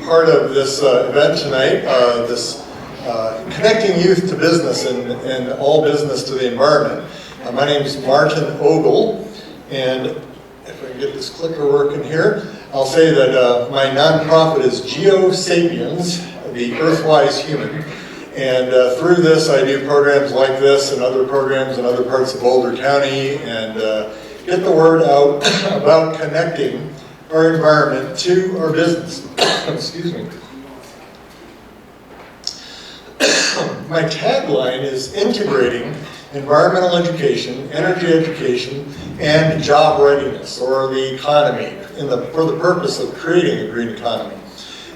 part of this event tonight, this Connecting Youth to Business and All Business to the Environment. My name is Martin Ogle, and if I can get this clicker working here, I'll say that my nonprofit is Geo Sapiens, the Earthwise Human. And through this, I do programs like this and other programs in other parts of Boulder County and get the word out about connecting our environment to our business. Excuse me. My tagline is integrating environmental education, energy education, and job readiness, or the economy, for the purpose of creating a green economy.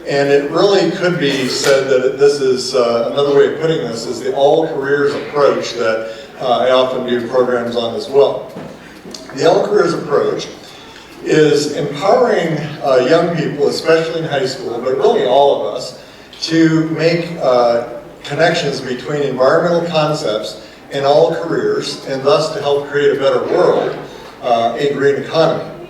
And it really could be said that this is, another way of putting this, is the all careers approach that I often do programs on as well. The all careers approach is empowering young people, especially in high school, but really all of us, to make connections between environmental concepts and all careers, and thus to help create a better world, a green economy.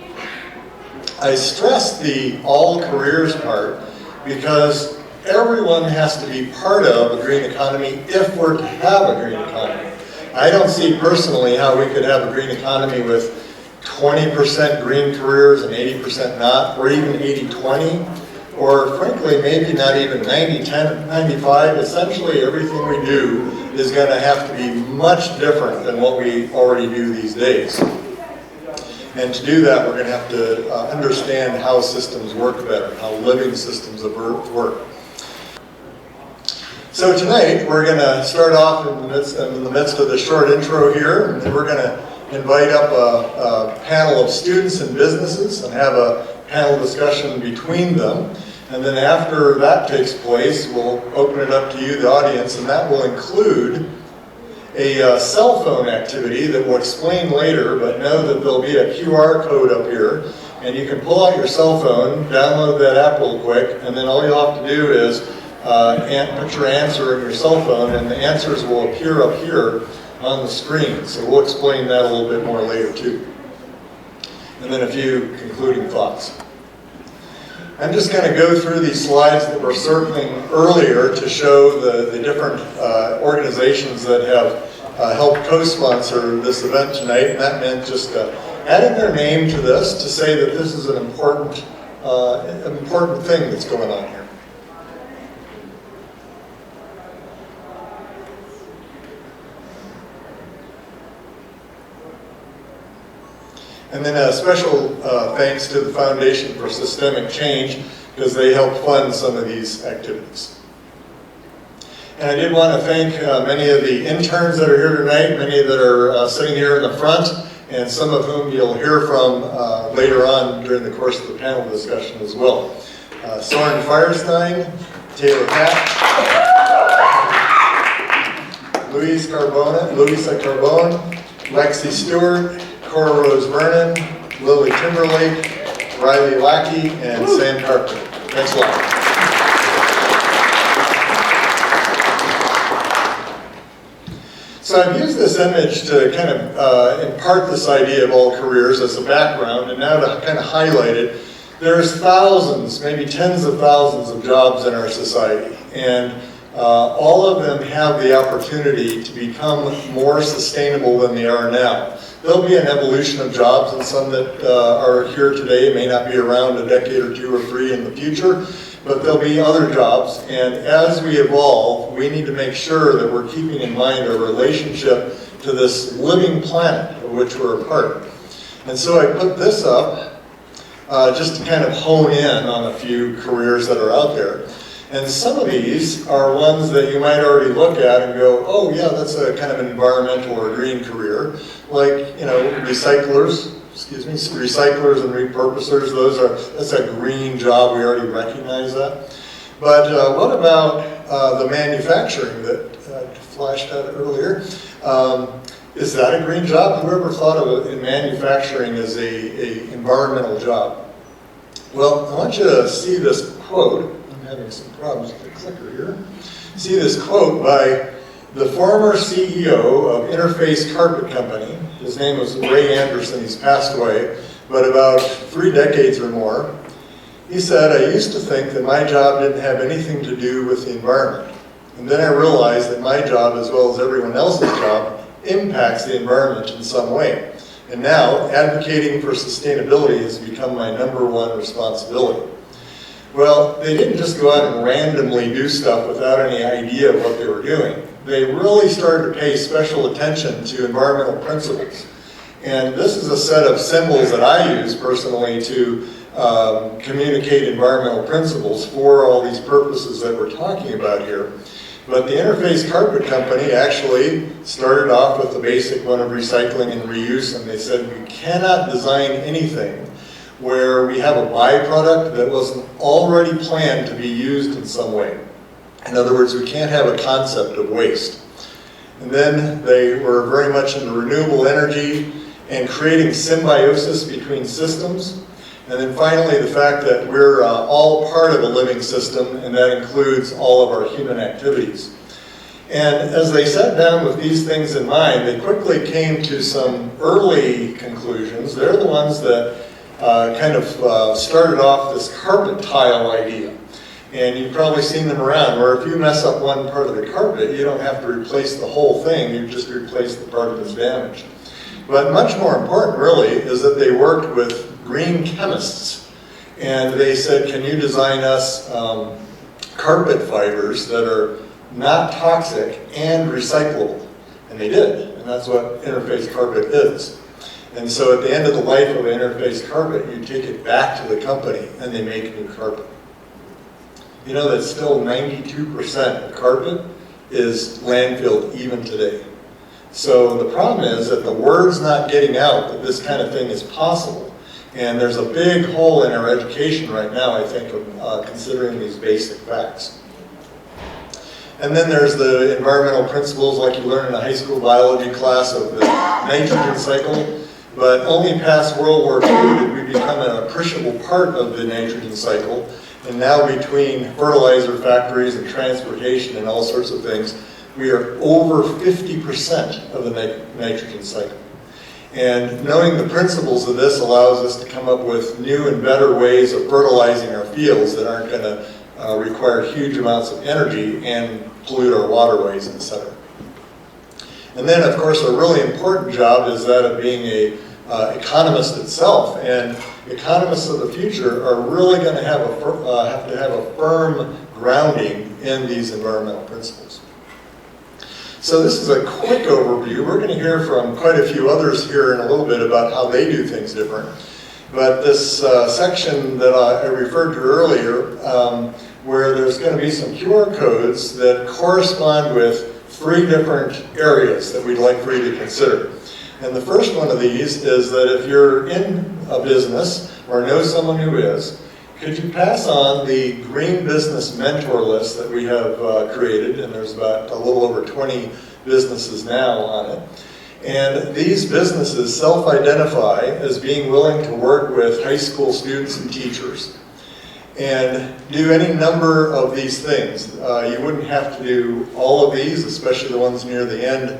I stress the all careers part because everyone has to be part of a green economy if we're to have a green economy. I don't see personally how we could have a green economy with 20% green careers and 80% not, or even 80-20, or frankly maybe not even 90-10, 95. Essentially everything we do is going to have to be much different than what we already do these days. And to do that, we're going to have to understand how systems work better, how living systems of Earth work. So tonight, we're going to start off in the midst of the short intro here, and then we're going to invite up a panel of students and businesses and have a panel discussion between them. And then after that takes place, we'll open it up to you, the audience, and that will include a cell phone activity that we'll explain later, but know that there'll be a QR code up here, and you can pull out your cell phone, download that app real quick, and then all you'll have to do is put your answer in your cell phone, and the answers will appear up here on the screen. So we'll explain that a little bit more later too. And then a few concluding thoughts. I'm just going to go through these slides that were circling earlier to show the different organizations that have helped co-sponsor this event tonight, and that meant just adding their name to this to say that this is an important thing that's going on here. And then a special thanks to the Foundation for Systemic Change, because they helped fund some of these activities. And I did want to thank many of the interns that are here tonight, many that are sitting here in the front, and some of whom you'll hear from later on during the course of the panel discussion as well. Soren Firestein, Taylor Pack, Luisa Carbone, Lexi Stewart, Cora Rose Vernon, Lily Timberlake, Riley Lackey, and Sam Carpenter. Thanks a lot. So I've used this image to kind of impart this idea of all careers as a background, and now to kind of highlight it. There's thousands, maybe tens of thousands of jobs in our society, and all of them have the opportunity to become more sustainable than they are now. There'll be an evolution of jobs, and some that are here today may not be around a decade or two or three in the future, but there'll be other jobs. And as we evolve, we need to make sure that we're keeping in mind our relationship to this living planet of which we're a part. And so I put this up just to kind of hone in on a few careers that are out there. And some of these are ones that you might already look at and go, oh yeah, that's a kind of an environmental or green career. Like, you know, recyclers and repurposers, that's a green job, we already recognize that. But what about the manufacturing that flashed out earlier? Is that a green job? Whoever thought of it in manufacturing as a environmental job? Well, I want you to see this quote. Having some problems with the clicker here. See this quote by the former CEO of Interface Carpet Company. His name was Ray Anderson. He's passed away, but about 3 decades or more. He said, I used to think that my job didn't have anything to do with the environment. And then I realized that my job, as well as everyone else's job, impacts the environment in some way. And now, advocating for sustainability has become my #1 responsibility. Well, they didn't just go out and randomly do stuff without any idea of what they were doing. They really started to pay special attention to environmental principles. And this is a set of symbols that I use personally to communicate environmental principles for all these purposes that we're talking about here. But the Interface Carpet Company actually started off with the basic one of recycling and reuse, and they said we cannot design anything where we have a byproduct that wasn't already planned to be used in some way. In other words, we can't have a concept of waste. And then they were very much into renewable energy and creating symbiosis between systems. And then finally, the fact that we're all part of a living system, and that includes all of our human activities. And as they sat down with these things in mind, they quickly came to some early conclusions. They're the ones that started off this carpet tile idea. And you've probably seen them around, where if you mess up one part of the carpet, you don't have to replace the whole thing, you just replace the part that's damaged. But much more important, really, is that they worked with green chemists. And they said, can you design us carpet fibers that are not toxic and recyclable? And they did, and that's what Interface Carpet is. And so at the end of the life of an Interface Carpet, you take it back to the company and they make new carpet. You know that still 92% of carpet is landfilled even today. So the problem is that the word's not getting out that this kind of thing is possible. And there's a big hole in our education right now, I think, of considering these basic facts. And then there's the environmental principles like you learn in a high school biology class of the nitrogen cycle. But only past World War II did we become an appreciable part of the nitrogen cycle. And now between fertilizer factories and transportation and all sorts of things, we are over 50% of the nitrogen cycle. And knowing the principles of this allows us to come up with new and better ways of fertilizing our fields that aren't going to require huge amounts of energy and pollute our waterways, etc. And then, of course, a really important job is that of being a economist itself. And economists of the future are really going to have to have a firm grounding in these environmental principles. So this is a quick overview. We're going to hear from quite a few others here in a little bit about how they do things different. But this section that I referred to earlier, where there's going to be some QR codes that correspond with 3 different areas that we'd like for you to consider. And the first one of these is that if you're in a business or know someone who is, could you pass on the Green Business Mentor list that we have created, and there's about a little over 20 businesses now on it. And these businesses self-identify as being willing to work with high school students and teachers and do any number of these things. You wouldn't have to do all of these, especially the ones near the end.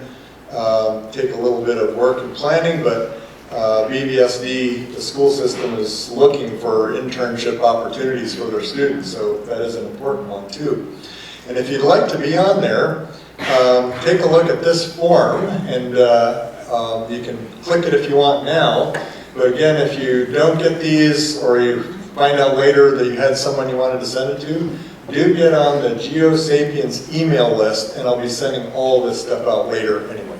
Take a little bit of work and planning, but BBSD, the school system, is looking for internship opportunities for their students, so that is an important one too. And if you'd like to be on there, take a look at this form, and you can click it if you want now. But again, if you don't get these, or you find out later that you had someone you wanted to send it to, do get on the GeoSapiens email list, and I'll be sending all this stuff out later anyway.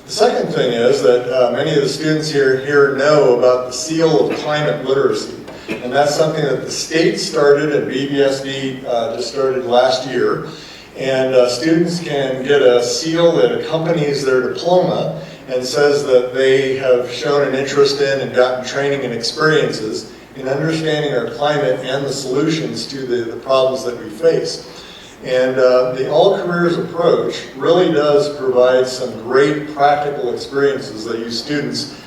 The second thing is that many of the students here know about the seal of climate literacy. And that's something that the state started, and BBSD just started last year. And students can get a seal that accompanies their diploma and says that they have shown an interest in and gotten training and experiences in understanding our climate and the solutions to the problems that we face. And the All Careers approach really does provide some great practical experiences that you students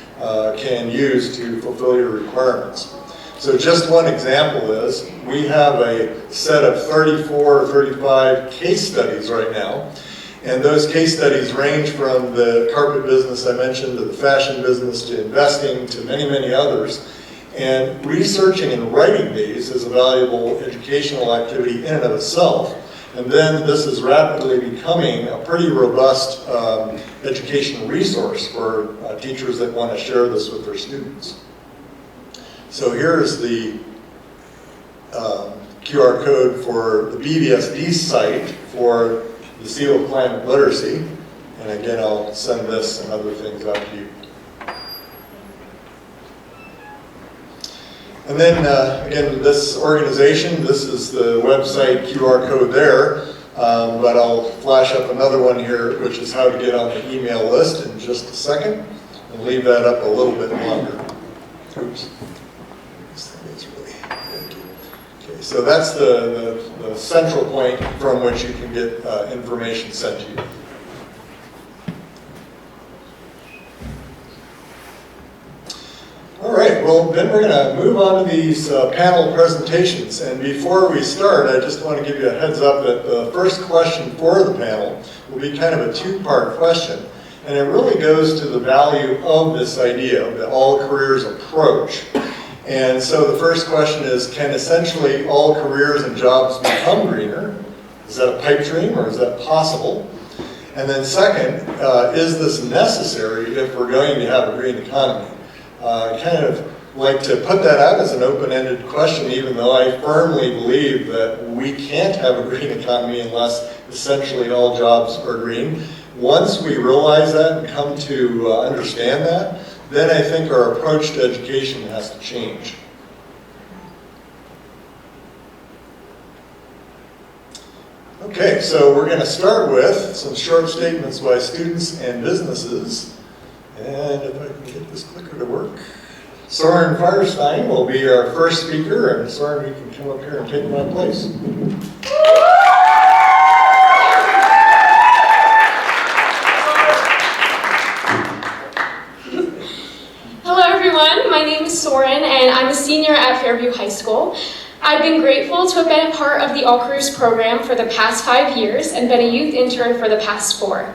can use to fulfill your requirements. So just one example is, we have a set of 34 or 35 case studies right now. And those case studies range from the carpet business I mentioned, to the fashion business, to investing, to many, many others. And researching and writing these is a valuable educational activity in and of itself. And then this is rapidly becoming a pretty robust educational resource for teachers that want to share this with their students. So here's the QR code for the BVSD site for the Seal of Climate Literacy. And again, I'll send this and other things out to you. And then, again, this organization, this is the website QR code there, but I'll flash up another one here, which is how to get on the email list in just a second, and leave that up a little bit longer. Oops. This thing is really big. Okay, so that's the central point from which you can get information sent to you. All right, well, then we're going to move on to these panel presentations. And before we start, I just want to give you a heads up that the first question for the panel will be kind of a two-part question. And it really goes to the value of this idea, the all careers approach. And so the first question is, can essentially all careers and jobs become greener? Is that a pipe dream or is that possible? And then second, is this necessary if we're going to have a green economy? I kind of like to put that out as an open-ended question, even though I firmly believe that we can't have a green economy unless essentially all jobs are green. Once we realize that and come to understand that, then I think our approach to education has to change. Okay, so we're going to start with some short statements by students and businesses. And if I can get this clicker to work. Soren Firestein will be our first speaker, and Soren, you can come up here and take my place. Hello everyone, my name is Soren and I'm a senior at Fairview High School. I've been grateful to have been a part of the All Careers program for the past 5 years and been a youth intern for the past 4.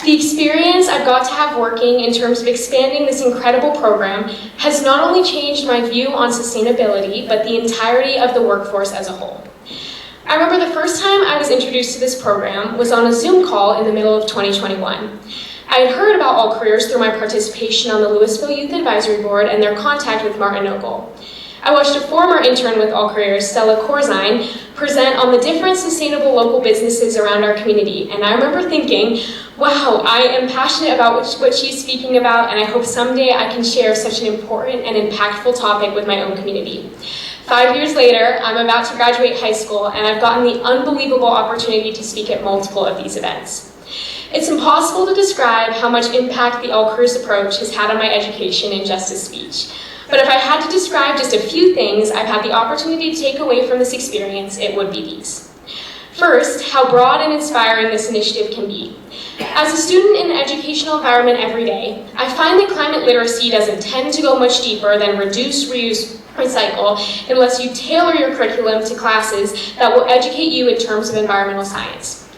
The experience I've got to have working in terms of expanding this incredible program has not only changed my view on sustainability, but the entirety of the workforce as a whole. I remember the first time I was introduced to this program was on a Zoom call in the middle of 2021. I had heard about All Careers through my participation on the Louisville Youth Advisory Board and their contact with Martin Ogle. I watched a former intern with All Careers, Stella Corzine, present on the different sustainable local businesses around our community, and I remember thinking, wow, I am passionate about what she's speaking about, and I hope someday I can share such an important and impactful topic with my own community. 5 years later, I'm about to graduate high school, and I've gotten the unbelievable opportunity to speak at multiple of these events. It's impossible to describe how much impact the All Careers approach has had on my education in just a speech. But if I had to describe just a few things I've had the opportunity to take away from this experience, it would be these. First, how broad and inspiring this initiative can be. As a student in an educational environment every day, I find that climate literacy doesn't tend to go much deeper than reduce, reuse, recycle, unless you tailor your curriculum to classes that will educate you in terms of environmental science.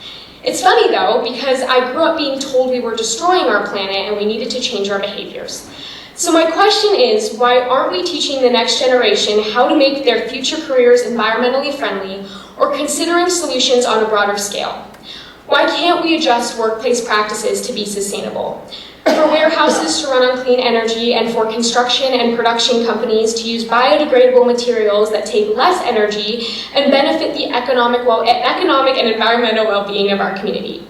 It's funny though, because I grew up being told we were destroying our planet and we needed to change our behaviors. So my question is, why aren't we teaching the next generation how to make their future careers environmentally friendly or considering solutions on a broader scale? Why can't we adjust workplace practices to be sustainable? For warehouses to run on clean energy and for construction and production companies to use biodegradable materials that take less energy and benefit the economic and environmental well-being of our community.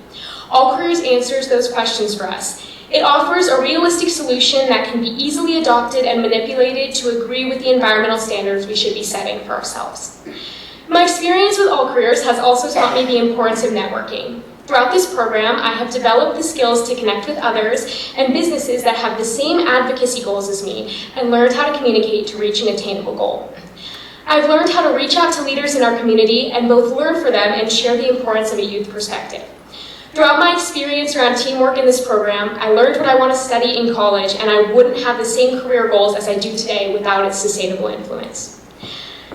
All Careers answers those questions for us. It offers a realistic solution that can be easily adopted and manipulated to agree with the environmental standards we should be setting for ourselves. My experience with All Careers has also taught me the importance of networking. Throughout this program, I have developed the skills to connect with others and businesses that have the same advocacy goals as me and learned how to communicate to reach an attainable goal. I've learned how to reach out to leaders in our community and both learn for them and share the importance of a youth perspective. Throughout my experience around teamwork in this program, I learned what I want to study in college, and I wouldn't have the same career goals as I do today without its sustainable influence.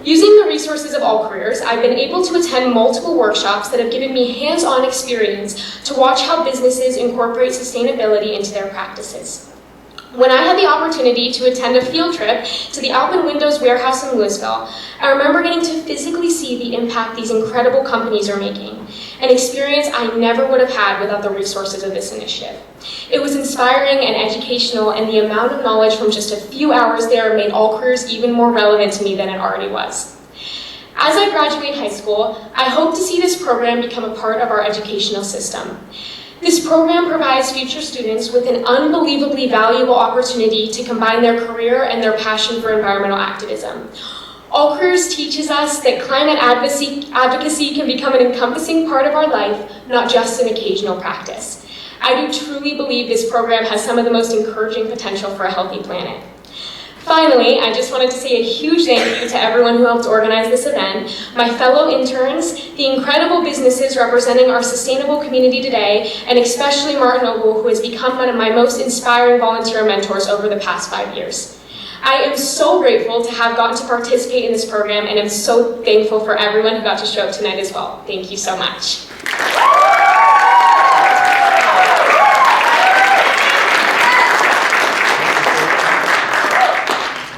Using the resources of All Careers, I've been able to attend multiple workshops that have given me hands-on experience to watch how businesses incorporate sustainability into their practices. When I had the opportunity to attend a field trip to the Alpen Windows warehouse in Louisville, I remember getting to physically see the impact these incredible companies are making, an experience I never would have had without the resources of this initiative. It was inspiring and educational, and the amount of knowledge from just a few hours there made All Careers even more relevant to me than it already was. As I graduate high school, I hope to see this program become a part of our educational system. This program provides future students with an unbelievably valuable opportunity to combine their career and their passion for environmental activism. All Careers teaches us that climate advocacy can become an encompassing part of our life, not just an occasional practice. I do truly believe this program has some of the most encouraging potential for a healthy planet. Finally, I just wanted to say a huge thank you to everyone who helped organize this event, my fellow interns, the incredible businesses representing our sustainable community today, and especially Martin Ogle, who has become one of my most inspiring volunteer mentors over the past 5 years. I am so grateful to have gotten to participate in this program, and I'm so thankful for everyone who got to show up tonight as well. Thank you so much.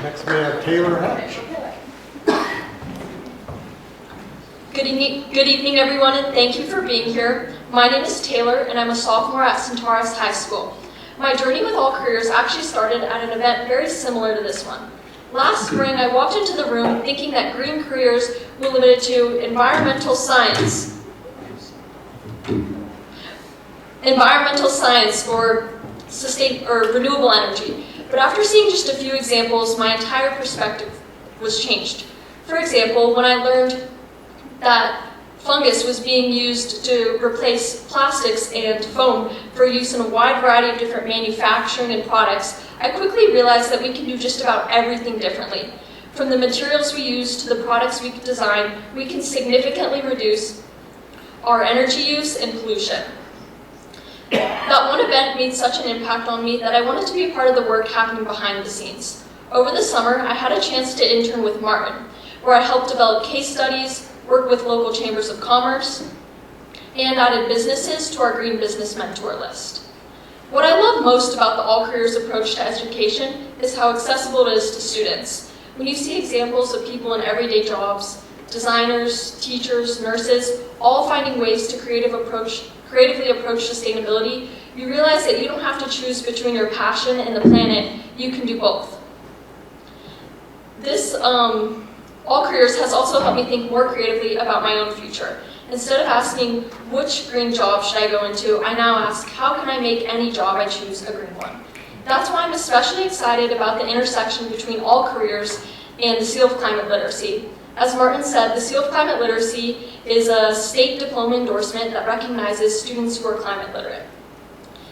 Next we have Taylor Hatch. Good evening, everyone, and thank you for being here. My name is Taylor, and I'm a sophomore at Centaurus High School. My journey with All Careers actually started at an event very similar to this one. Last spring, I walked into the room thinking that green careers were limited to environmental science or renewable energy. But after seeing just a few examples, my entire perspective was changed. For example, when I learned that fungus was being used to replace plastics and foam for use in a wide variety of different manufacturing and products, I quickly realized that we can do just about everything differently. From the materials we use to the products we design, we can significantly reduce our energy use and pollution. That one event made such an impact on me that I wanted to be a part of the work happening behind the scenes. Over the summer, I had a chance to intern with Martin, where I helped develop case studies, work with local chambers of commerce, and added businesses to our Green Business Mentor list. What I love most about the All Careers approach to education is how accessible it is to students. When you see examples of people in everyday jobs, designers, teachers, nurses, all finding ways to creatively approach sustainability, you realize that you don't have to choose between your passion and the planet, you can do both. This All Careers has also helped me think more creatively about my own future. Instead of asking which green job should I go into, I now ask how can I make any job I choose a green one. That's why I'm especially excited about the intersection between All Careers and the Seal of Climate Literacy. As Martin said, the Seal of Climate Literacy is a state diploma endorsement that recognizes students who are climate literate.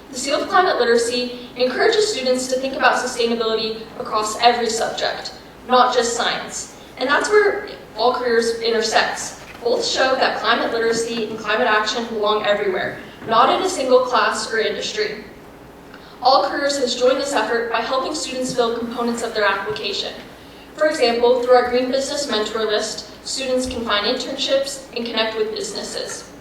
The Seal of Climate Literacy encourages students to think about sustainability across every subject, not just science. And that's where All Careers intersects. Both show that climate literacy and climate action belong everywhere, not in a single class or industry. All Careers has joined this effort by helping students build components of their application. For example, through our Green Business Mentor list, students can find internships and connect with businesses.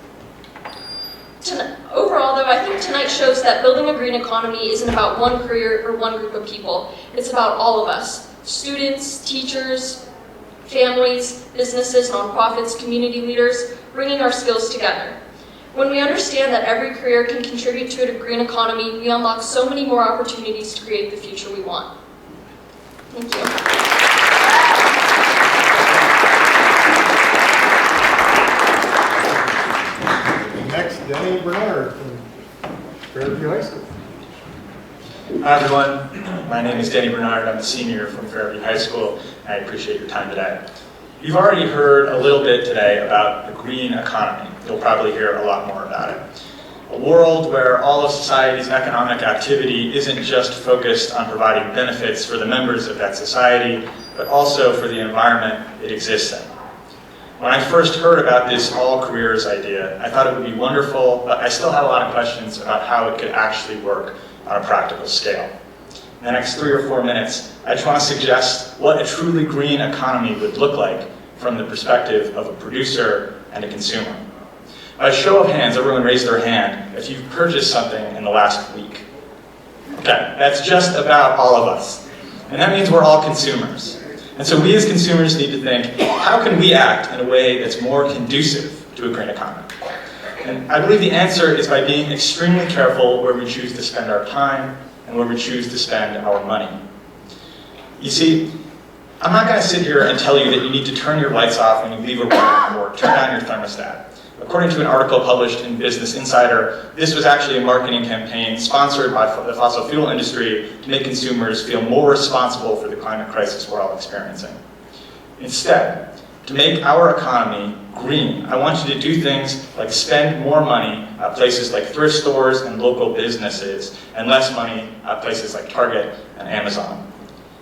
Overall, though, I think tonight shows that building a green economy isn't about one career or one group of people. It's about all of us, students, teachers, families, businesses, nonprofits, community leaders, bringing our skills together. When we understand that every career can contribute to a green economy, we unlock so many more opportunities to create the future we want. Thank you. Next, Denny Bernard from Fairview High School. Hi everyone, my name is Denny Bernard. I'm a senior from Fairview High School. I appreciate your time today. You've already heard a little bit today about the green economy. You'll probably hear a lot more about it. A world where all of society's economic activity isn't just focused on providing benefits for the members of that society, but also for the environment it exists in. When I first heard about this All Careers idea, I thought it would be wonderful, but I still had a lot of questions about how it could actually work on a practical scale. In the next 3 or 4 minutes, I just want to suggest what a truly green economy would look like from the perspective of a producer and a consumer. By a show of hands, everyone raised their hand if you've purchased something in the last week. Okay, that's just about all of us. And that means we're all consumers. And so we as consumers need to think, how can we act in a way that's more conducive to a green economy? And I believe the answer is by being extremely careful where we choose to spend our time and where we choose to spend our money. You see, I'm not going to sit here and tell you that you need to turn your lights off when you leave a room or turn down your thermostat. According to an article published in Business Insider, this was actually a marketing campaign sponsored by the fossil fuel industry to make consumers feel more responsible for the climate crisis we're all experiencing. Instead, to make our economy green, I want you to do things like spend more money at places like thrift stores and local businesses, and less money at places like Target and Amazon.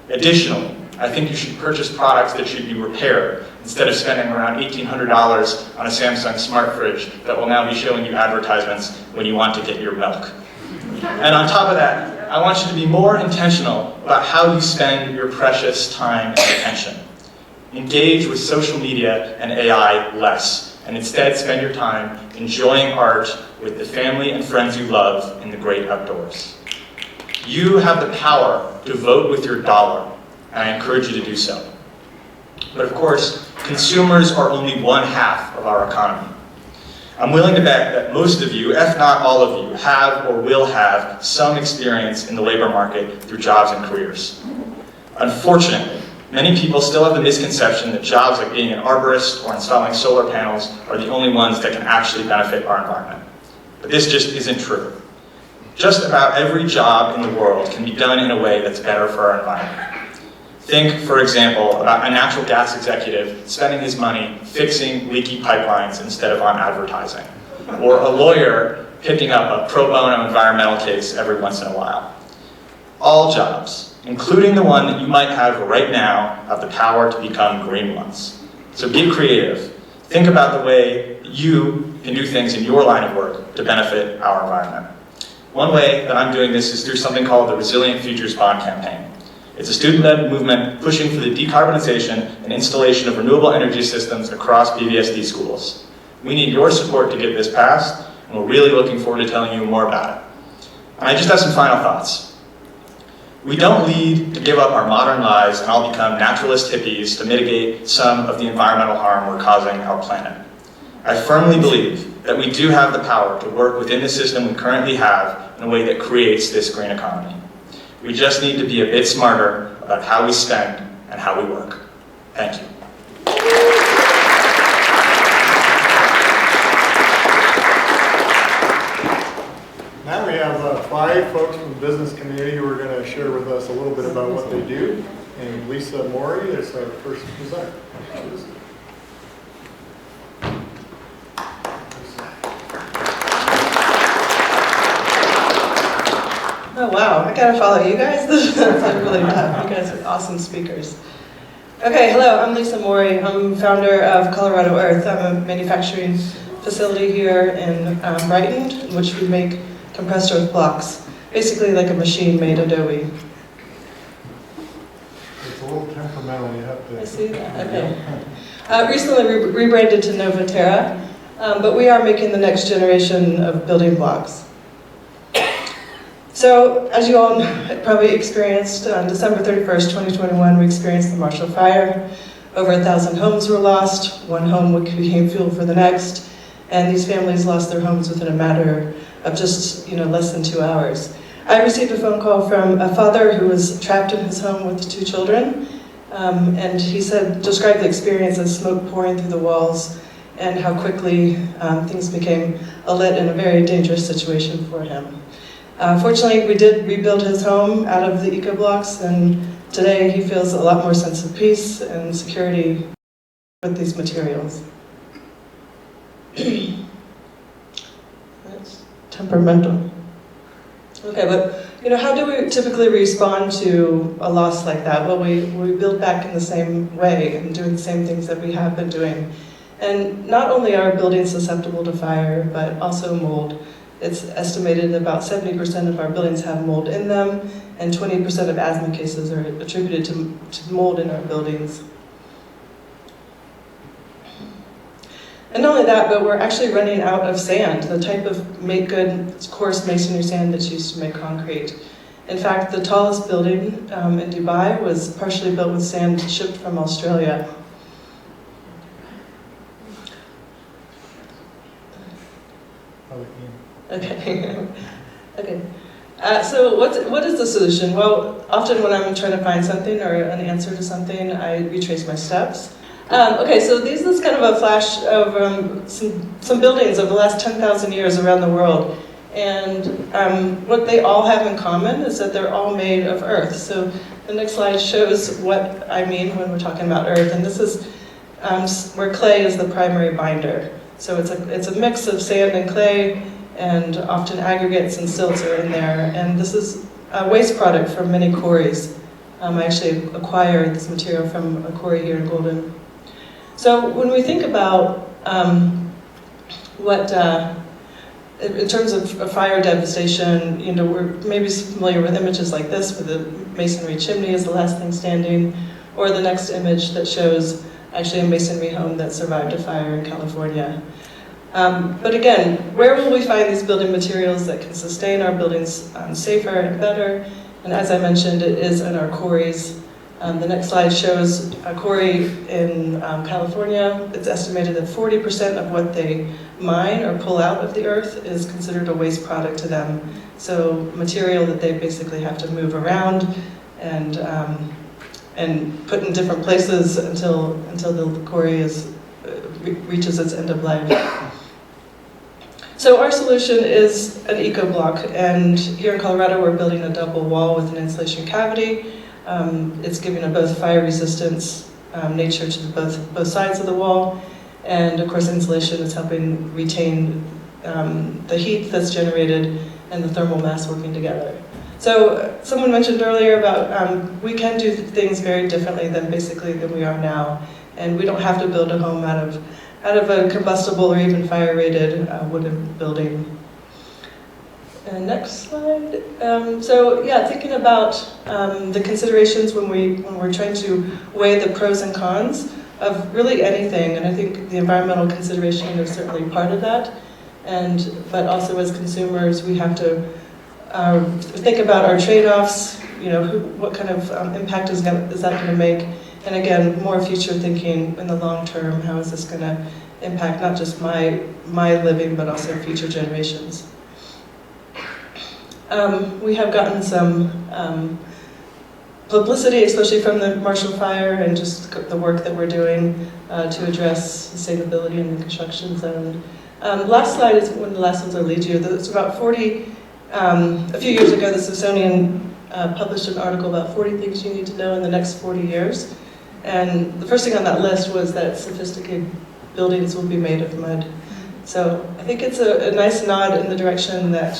Additionally, I think you should purchase products that should be repaired instead of spending around $1,800 on a Samsung smart fridge that will now be showing you advertisements when you want to get your milk. And on top of that, I want you to be more intentional about how you spend your precious time and attention. Engage with social media and AI less, and instead spend your time enjoying art with the family and friends you love in the great outdoors. You have the power to vote with your dollar, and I encourage you to do so. But of course, consumers are only one half of our economy. I'm willing to bet that most of you, if not all of you, have or will have some experience in the labor market through jobs and careers. Unfortunately, many people still have the misconception that jobs like being an arborist or installing solar panels are the only ones that can actually benefit our environment. But this just isn't true. Just about every job in the world can be done in a way that's better for our environment. Think, for example, about a natural gas executive spending his money fixing leaky pipelines instead of on advertising, or a lawyer picking up a pro bono environmental case every once in a while. All jobs, including the one that you might have right now, have the power to become green ones. So get creative. Think about the way you can do things in your line of work to benefit our environment. One way that I'm doing this is through something called the Resilient Futures Bond Campaign. It's a student-led movement pushing for the decarbonization and installation of renewable energy systems across BVSD schools. We need your support to get this passed, and we're really looking forward to telling you more about it. And I just have some final thoughts. We don't need to give up our modern lives and all become naturalist hippies to mitigate some of the environmental harm we're causing our planet. I firmly believe that we do have the power to work within the system we currently have in a way that creates this green economy. We just need to be a bit smarter about how we spend and how we work. Thank you. Now we have 5 folks from the business community who are going to share with us a little bit about what they do. And Lisa Morey is our first presenter. Oh wow, I gotta follow you guys? This is really tough. You guys are awesome speakers. Okay, hello, I'm Lisa Morey. I'm founder of Colorado Earth. I'm a manufacturing facility here in Brighton, in which we make compressed earth blocks. Basically like a machine-made adobe. It's a little temperamental, you have to... I see that, okay. Recently rebranded to Novaterra, but we are making the next generation of building blocks. So, as you all probably experienced, on December 31st, 2021, we experienced the Marshall Fire. Over 1,000 homes were lost. One home became fuel for the next. And these families lost their homes within a matter of just, less than 2 hours. I received a phone call from a father who was trapped in his home with 2 children. And he described the experience as smoke pouring through the walls and how quickly things became alit in a very dangerous situation for him. Fortunately, we did rebuild his home out of the eco blocks, and today he feels a lot more sense of peace and security with these materials. That's temperamental. Okay, but how do we typically respond to a loss like that? Well, we build back in the same way and doing the same things that we have been doing. And not only are buildings susceptible to fire, but also mold. It's estimated that about 70% of our buildings have mold in them, and 20% of asthma cases are attributed to mold in our buildings. And not only that, but we're actually running out of sand, the type of make-good, coarse masonry sand that's used to make concrete. In fact, the tallest building in Dubai was partially built with sand shipped from Australia. Okay. Okay. So what is the solution? Well, often when I'm trying to find something or an answer to something, I retrace my steps. Okay, so this is kind of a flash of some buildings of the last 10,000 years around the world. And what they all have in common is that they're all made of earth. So the next slide shows what I mean when we're talking about earth. And this is where clay is the primary binder. So it's a mix of sand and clay, and often aggregates and silts are in there. And this is a waste product from many quarries. I actually acquired this material from a quarry here in Golden. So when we think about in terms of fire devastation, you know, we're maybe familiar with images like this, where the masonry chimney is the last thing standing, or the next image that shows actually a masonry home that survived a fire in California. But again, where will we find these building materials that can sustain our buildings safer and better? And as I mentioned, it is in our quarries. The next slide shows a quarry in California. It's estimated that 40% of what they mine or pull out of the earth is considered a waste product to them. So material that they basically have to move around and put in different places until the quarry reaches its end of life. So our solution is an eco-block, and here in Colorado we're building a double wall with an insulation cavity. It's giving a both fire resistance nature to both sides of the wall, and of course insulation is helping retain the heat that's generated and the thermal mass working together. So someone mentioned earlier about we can do things very differently than we are now, and we don't have to build a home out of a combustible or even fire-rated wooden building. And next slide. So yeah, thinking about the considerations when we're trying to weigh the pros and cons of really anything, and I think the environmental consideration is certainly part of that. But also as consumers, we have to think about our trade-offs. You know, what kind of impact is that going to make? And again, more future thinking in the long term. How is this going to impact not just my living, but also future generations? We have gotten some publicity, especially from the Marshall Fire, and just the work that we're doing to address sustainability in the construction zone. Last slide is one of the last ones I'll lead you. It's about 40, a few years ago, the Smithsonian published an article about 40 things you need to know in the next 40 years. And the first thing on that list was that sophisticated buildings will be made of mud. So I think it's a nice nod in the direction that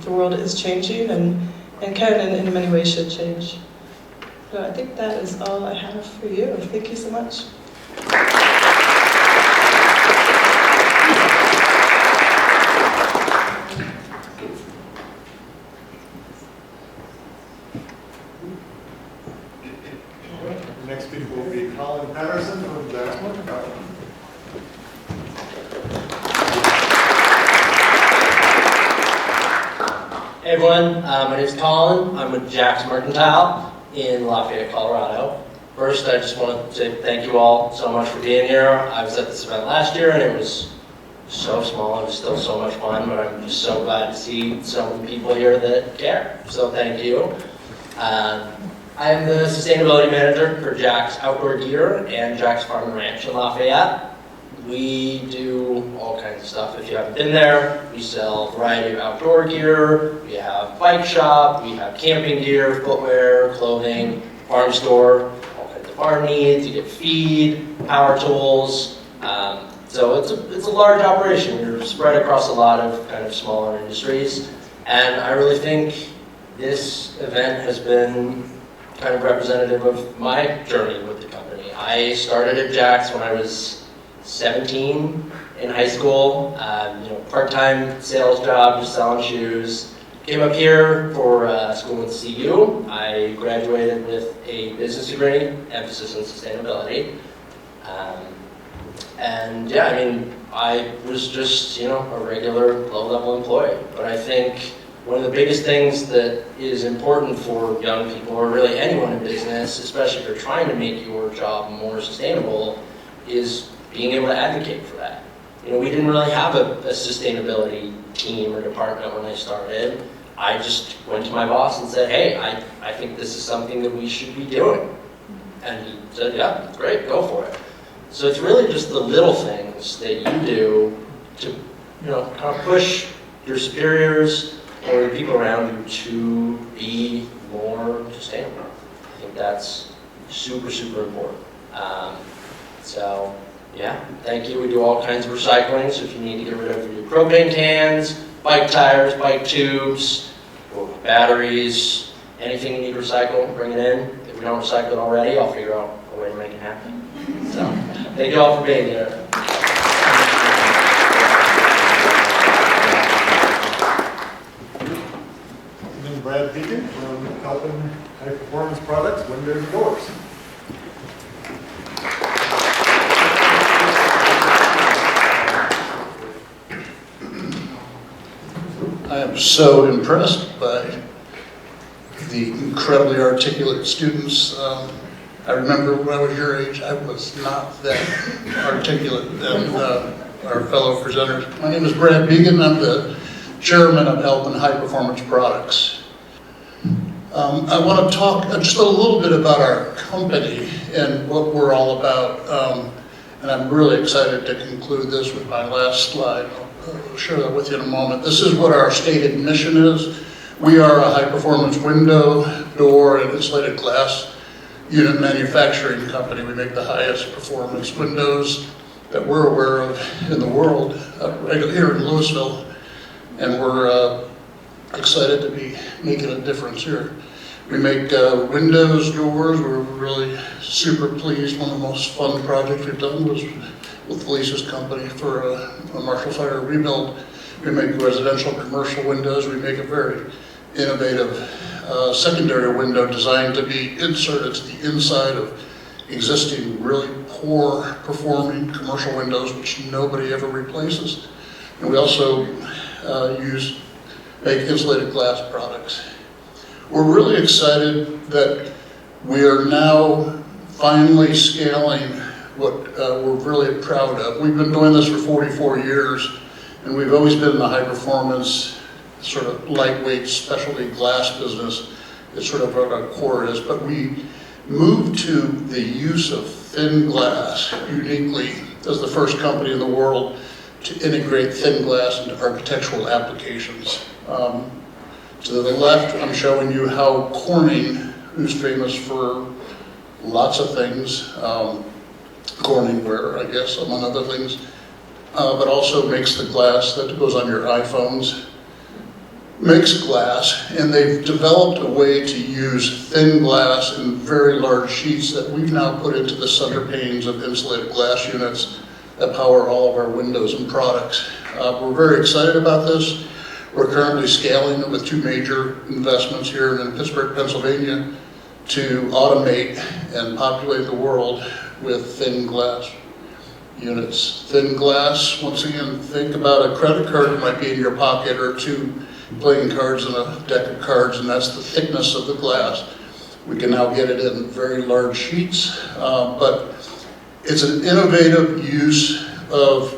the world is changing and can in many ways should change. So I think that is all I have for you. Thank you so much. Next speaker will be Colin Patterson from Jackson. Hey everyone, my name is Colin. I'm with Jack's Mercantile in Lafayette, Colorado. First, I just want to say thank you all so much for being here. I was at this event last year and it was so small. It was still so much fun, but I'm just so glad to see so many people here that care. So thank you. I am the Sustainability Manager for Jack's Outdoor Gear and Jack's Farm and Ranch in Lafayette. We do all kinds of stuff. If you haven't been there, we sell a variety of outdoor gear. We have bike shop, we have camping gear, footwear, clothing, farm store, all kinds of farm needs. You get feed, power tools. So it's a large operation. We're spread across a lot of kind of smaller industries. And I really think this event has been kind of representative of my journey with the company. I started at Jack's when I was 17 in high school, part-time sales job, just selling shoes. Came up here for school at CU. I graduated with a business degree, emphasis on sustainability. I was just, a regular low-level employee. But I think One of the biggest things that is important for young people, or really anyone in business, especially if you're trying to make your job more sustainable, is being able to advocate for that. You know, we didn't really have a sustainability team or department when I started. I just went to my boss and said, hey, I think this is something that we should be doing. And he said, yeah, great, go for it. So it's really just the little things that you do to, you know, kind of push your superiors or the people around you to be more sustainable. I think that's super, super important. So, yeah, thank you. We do all kinds of recycling, so if you need to get rid of your propane cans, bike tires, bike tubes, or batteries, anything you need to recycle, bring it in. If we don't recycle it already, I'll figure out a way to make it happen. So, thank you all for being here. I'm Brad Beacon from helping High Performance Products, Windows and Doors. I am so impressed by the incredibly articulate students. I remember when I was your age, I was not that articulate than our fellow presenters. My name is Brad Began. I'm the chairman of Helping High Performance Products. I want to talk just a little bit about our company and what we're all about. And I'm really excited to conclude this with my last slide. I'll share that with you in a moment. This is what our stated mission is. We are a high-performance window, door, and insulated glass unit manufacturing company. We make the highest performance windows that we're aware of in the world, right here in Louisville. And we're excited to be making a difference here. We make windows, doors. We're really super pleased. One of the most fun projects we've done was with Lisa's company for a Marshall Fire rebuild. We make residential commercial windows. We make a very innovative secondary window designed to be inserted to the inside of existing really poor performing commercial windows, which nobody ever replaces. And we also make insulated glass products. We're really excited that we are now finally scaling what we're really proud of. We've been doing this for 44 years, and we've always been in the high performance, sort of lightweight specialty glass business. It's sort of what our core is, but we moved to the use of thin glass uniquely as the first company in the world to integrate thin glass into architectural applications. To the left, I'm showing you how Corning, who's famous for lots of things, Corningware, I guess, among other things, but also makes the glass that goes on your iPhones, makes glass, and they've developed a way to use thin glass in very large sheets that we've now put into the center panes of insulated glass units that power all of our windows and products. We're very excited about this. We're currently scaling it with two major investments here in Pittsburgh, Pennsylvania, to automate and populate the world with thin glass units. Thin glass, once again, think about a credit card that might be in your pocket or two playing cards in a deck of cards, and that's the thickness of the glass. We can now get it in very large sheets, but it's an innovative use of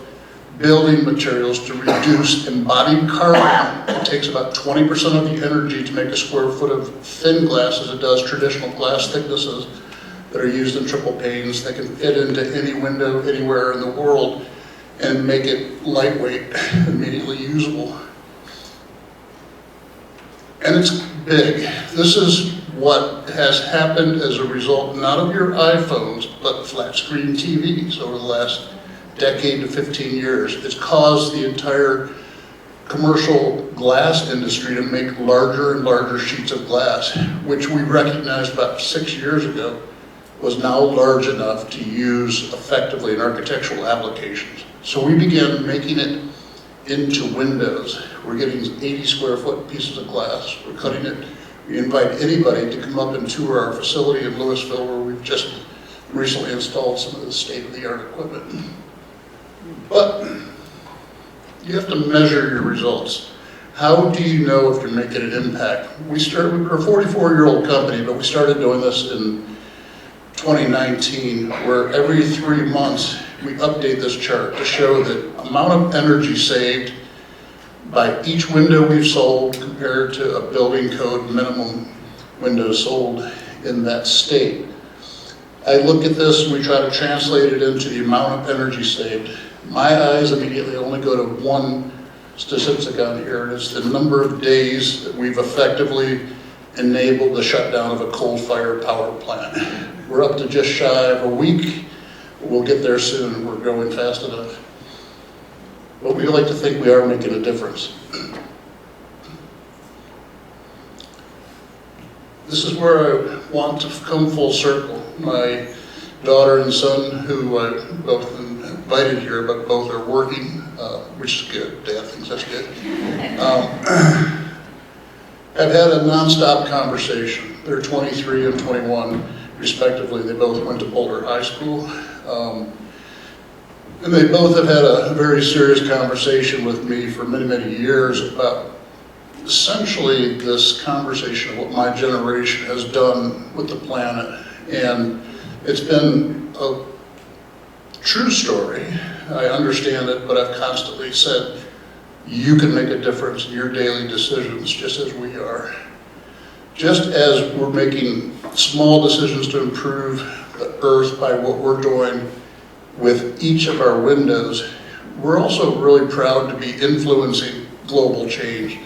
building materials to reduce embodied carbon. It takes about 20% of the energy to make a square foot of thin glass as it does traditional glass thicknesses that are used in triple panes. They can fit into any window anywhere in the world and make it lightweight, immediately usable. And it's big. This is what has happened as a result, not of your iPhones, but flat screen TVs over the last decade to 15 years. It's caused the entire commercial glass industry to make larger and larger sheets of glass, which we recognized about 6 years ago was now large enough to use effectively in architectural applications. So we began making it into windows. We're getting 80 square foot pieces of glass. We're cutting it. We invite anybody to come up and tour our facility in Louisville, where we've just recently installed some of the state-of-the-art equipment. But you have to measure your results. How do you know if you're making an impact? We're a 44-year-old company, but we started doing this in 2019, where every 3 months we update this chart to show the amount of energy saved by each window we've sold compared to a building code minimum window sold in that state. I look at this and we try to translate it into the amount of energy saved. My eyes immediately only go to one statistic on here, and it's the number of days that we've effectively enabled the shutdown of a coal-fired power plant. We're up to just shy of a week. We'll get there soon. We're going fast enough. But we like to think we are making a difference. This is where I want to come full circle. My daughter and son, who I both invited here, but both are working, which is good. Dad thinks that's good. I've had a nonstop conversation. They're 23 and 21, respectively. They both went to Boulder High School. And they both have had a very serious conversation with me for many, many years about essentially this conversation of what my generation has done with the planet. And it's been a true story. I understand it, but I've constantly said, you can make a difference in your daily decisions just as we are. Just as we're making small decisions to improve the earth by what we're doing with each of our windows, we're also really proud to be influencing global change.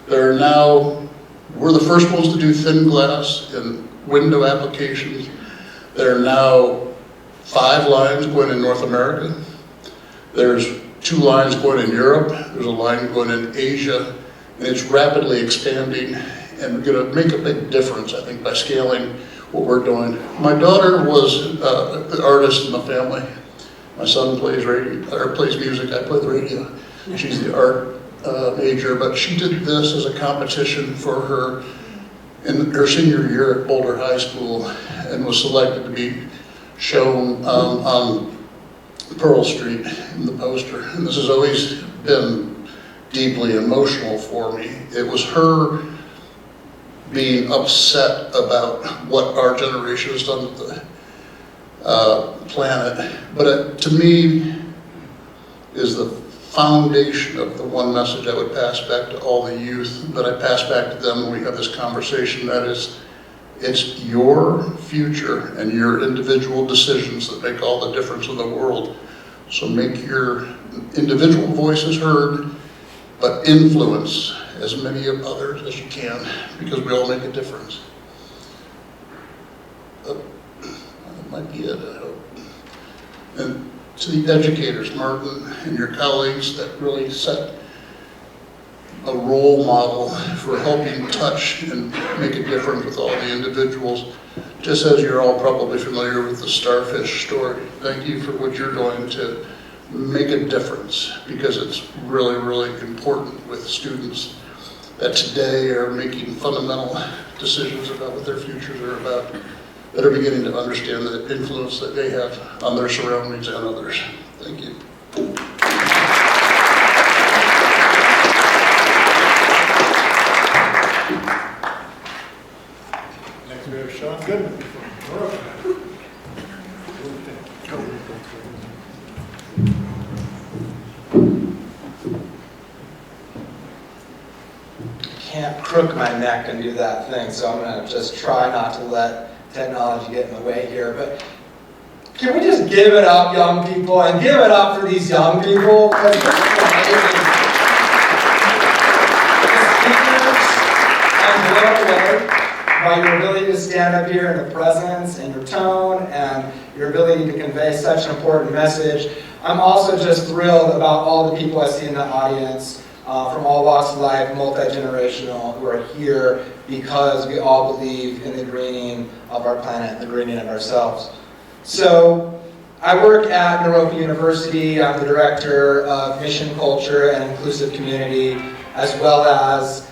We're the first ones to do thin glass in window applications. There are now 5 lines going in North America. There's 2 lines going in Europe. There's a line going in Asia, and it's rapidly expanding, and we're going to make a big difference, I think, by scaling what we're doing. My daughter was the artist in the family. My son plays music. I play the radio. She's the art major, but she did this as a competition for her in her senior year at Boulder High School, and was selected to be shown on Pearl Street in the poster. And this has always been deeply emotional for me. It was her being upset about what our generation has done with the planet, but to me is the foundation of the one message I would pass back to all the youth, that I pass back to them when we have this conversation. That is, it's your future and your individual decisions that make all the difference in the world. So make your individual voices heard, but influence as many of others as you can, because we all make a difference. That might be it, I hope. And to the educators, Martin, and your colleagues that really set a role model for helping touch and make a difference with all the individuals, just as you're all probably familiar with the starfish story. Thank you for what you're doing to make a difference, because it's really, really important with students that today are making fundamental decisions about what their futures are about, that are beginning to understand the influence that they have on their surroundings and others. Thank you. Next we have Sean Goodman from Norfolk. Can't crook my neck and do that thing, so I'm going to just try not to let technology get in the way here. But can we just give it up, young people, and give it up for these young people? Because this is amazing. The speakers, I'm blown away by your ability to stand up here and the presence and your tone and your ability to convey such an important message. I'm also just thrilled about all the people I see in the audience. From all walks of life, multi-generational, who are here because we all believe in the greening of our planet and the greening of ourselves. So I work at Naropa University. I'm the director of mission culture and inclusive community, as well as,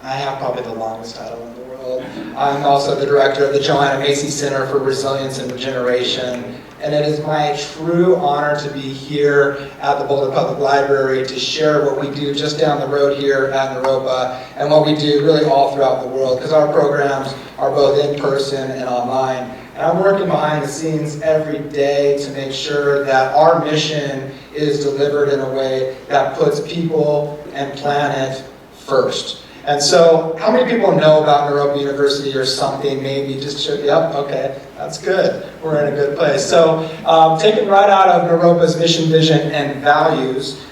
I have probably the longest title in the world, I'm also the director of the Joanna Macy Center for Resilience and Regeneration. And it is my true honor to be here at the Boulder Public Library to share what we do just down the road here at Naropa and what we do really all throughout the world, because our programs are both in person and online. And I'm working behind the scenes every day to make sure that our mission is delivered in a way that puts people and planet first. And so, how many people know about Naropa University or something? Maybe just show, yep, okay, that's good. We're in a good place. So, taken right out of Naropa's mission, vision, and values,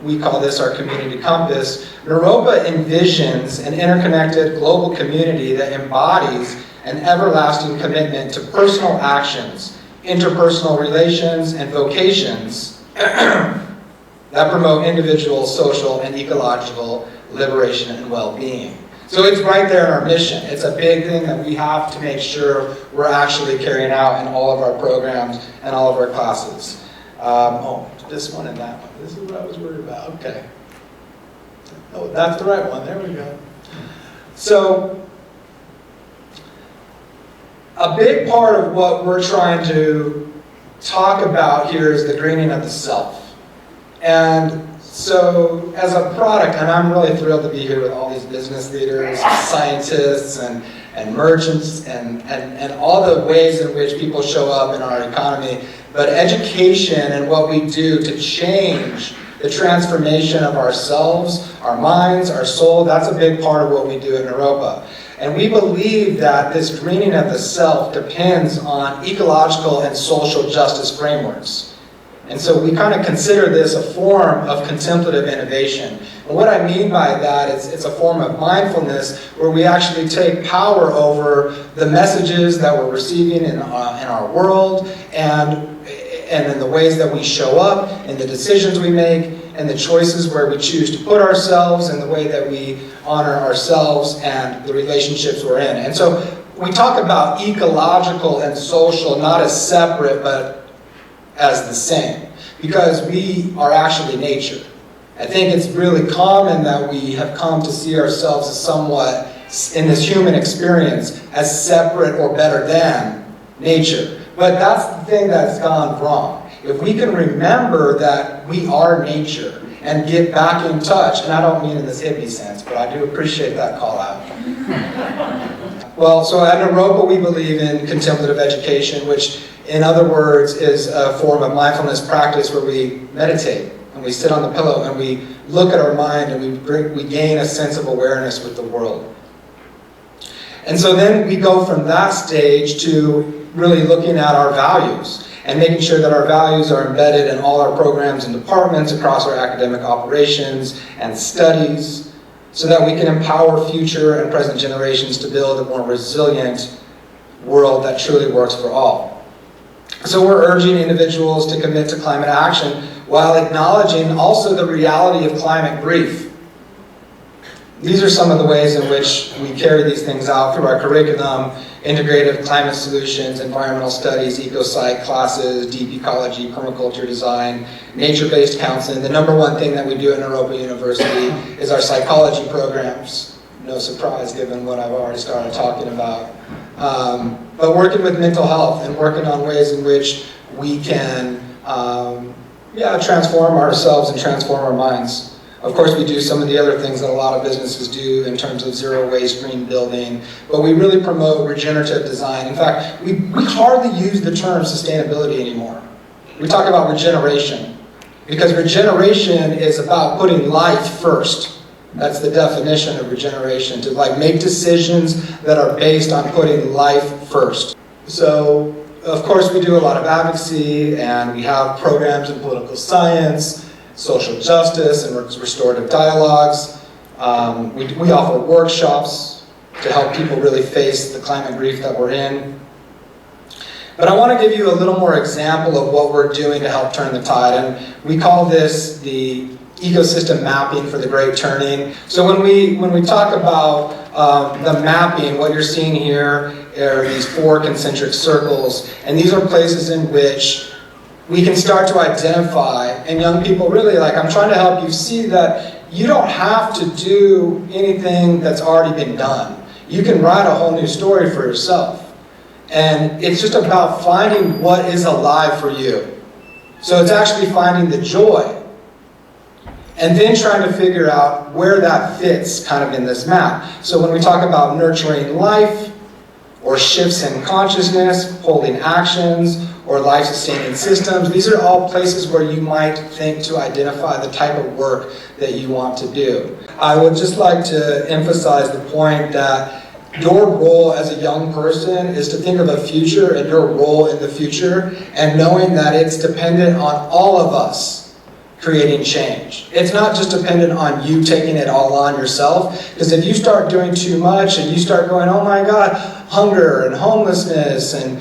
we call this our community compass. Naropa envisions an interconnected global community that embodies an everlasting commitment to personal actions, interpersonal relations, and vocations that promote individual, social, and ecological liberation and well-being. So it's right there in our mission. It's a big thing that we have to make sure we're actually carrying out in all of our programs and all of our classes. This one and that one. This is what I was worried about. Okay. Oh, that's the right one. There we go. So, a big part of what we're trying to talk about here is the greening of the self. And so, as a product, and I'm really thrilled to be here with all these business leaders, scientists, and merchants, and all the ways in which people show up in our economy, but education and what we do to change the transformation of ourselves, our minds, our soul, that's a big part of what we do at Naropa. And we believe that this greening of the self depends on ecological and social justice frameworks. And so we kind of consider this a form of contemplative innovation. And what I mean by that is it's a form of mindfulness where we actually take power over the messages that we're receiving in our world and in the ways that we show up, and the decisions we make, and the choices where we choose to put ourselves, and the way that we honor ourselves and the relationships we're in. And so we talk about ecological and social not as separate, but as the same, because we are actually nature. I think it's really common that we have come to see ourselves as somewhat, in this human experience, as separate or better than nature. But that's the thing that's gone wrong. If we can remember that we are nature and get back in touch, and I don't mean in this hippie sense, but I do appreciate that call out. Well, so at Naropa we believe in contemplative education, which in other words is a form of mindfulness practice where we meditate and we sit on the pillow and we look at our mind and we gain a sense of awareness with the world. And so then we go from that stage to really looking at our values and making sure that our values are embedded in all our programs and departments across our academic operations and studies, so that we can empower future and present generations to build a more resilient world that truly works for all. So we're urging individuals to commit to climate action while acknowledging also the reality of climate grief. These are some of the ways in which we carry these things out through our curriculum: integrative climate solutions, environmental studies, eco-psych classes, deep ecology, permaculture design, nature-based counseling. The number one thing that we do at Naropa University is our psychology programs. No surprise given what I've already started talking about. But working with mental health and working on ways in which we can transform ourselves and transform our minds. Of course, we do some of the other things that a lot of businesses do in terms of zero waste, green building, but we really promote regenerative design. In fact, we hardly use the term sustainability anymore. We talk about regeneration, because regeneration is about putting life first. That's the definition of regeneration, to make decisions that are based on putting life first. So, of course, we do a lot of advocacy, and we have programs in political science, social justice, and restorative dialogues. We offer workshops to help people really face the climate grief that we're in. But I want to give you a little more example of what we're doing to help turn the tide, and we call this the ecosystem mapping for the Great Turning. So when we talk about the mapping, what you're seeing here are these 4 concentric circles, and these are places in which we can start to identify, and young people really, I'm trying to help you see that you don't have to do anything that's already been done. you can write a whole new story for yourself. And it's just about finding what is alive for you. So it's actually finding the joy and then trying to figure out where that fits kind of in this map. So when we talk about nurturing life, or shifts in consciousness, holding actions, or life-sustaining systems, these are all places where you might think to identify the type of work that you want to do. I would just like to emphasize the point that your role as a young person is to think of a future and your role in the future, and knowing that it's dependent on all of us creating change. It's not just dependent on you taking it all on yourself, because if you start doing too much and you start going, oh my God, hunger and homelessness and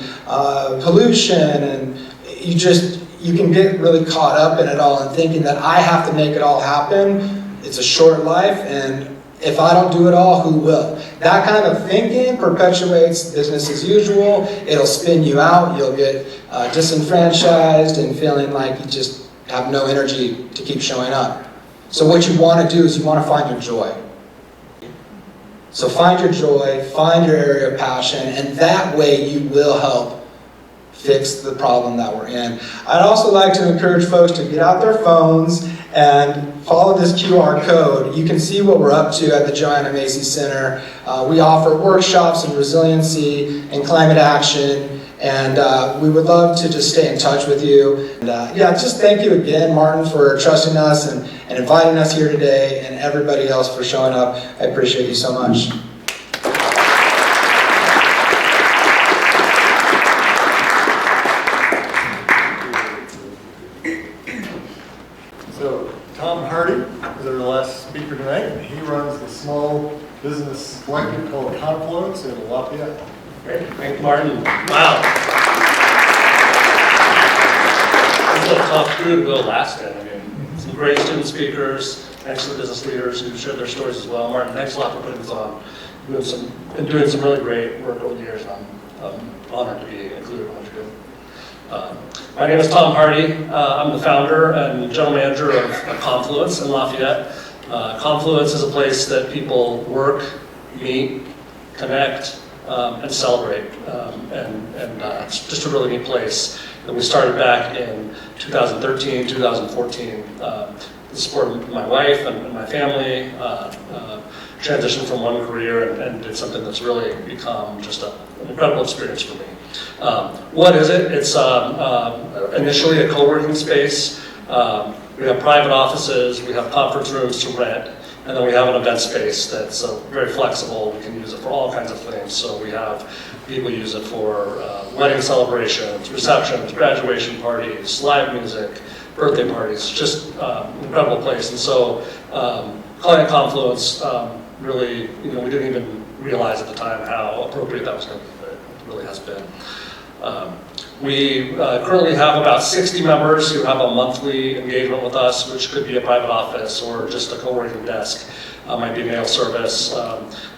pollution, and you can get really caught up in it all and thinking that I have to make it all happen. It's a short life, and if I don't do it all, who will? That kind of thinking perpetuates business as usual. It'll spin you out. You'll get disenfranchised and feeling like you just have no energy to keep showing up. So what you want to do is you want to find your joy. So find your joy, find your area of passion, and that way you will help fix the problem that we're in. I'd also like to encourage folks to get out their phones and follow this QR code. You can see what we're up to at the Joanna Macy Center. We offer workshops in resiliency and climate action, and we would love to just stay in touch with you. And just thank you again, Martin, for trusting us and inviting us here today, and everybody else for showing up. I appreciate you so much. So Tom Hardy is our last speaker tonight. He runs the small business collective called Confluence in Lafayette. Great, thank you, Martin. Wow. This is a tough crew to go last in. I mean, some great student speakers, excellent business leaders who shared their stories as well. Martin, thanks a lot for putting this on. Been doing some really great work over the years, and I'm honored to be included in what you're doing. My name is Tom Hardy. I'm the founder and general manager of Confluence in Lafayette. Confluence is a place that people work, meet, connect, and celebrate. It's just a really neat place. And we started back in 2013, 2014. The support of my wife and my family, transitioned from one career and did something that's really become just an incredible experience for me. What is it? It's initially a co-working space. We have private offices, we have conference rooms to rent, and then we have an event space that's very flexible. We can use it for all kinds of things. So we have people use it for wedding celebrations, receptions, graduation parties, live music, birthday parties. Just an incredible place. And so calling it Confluence, really, we didn't even realize at the time how appropriate that was going to be, but it really has been. We currently have about 60 members who have a monthly engagement with us, which could be a private office or just a co-working desk. Might be mail service,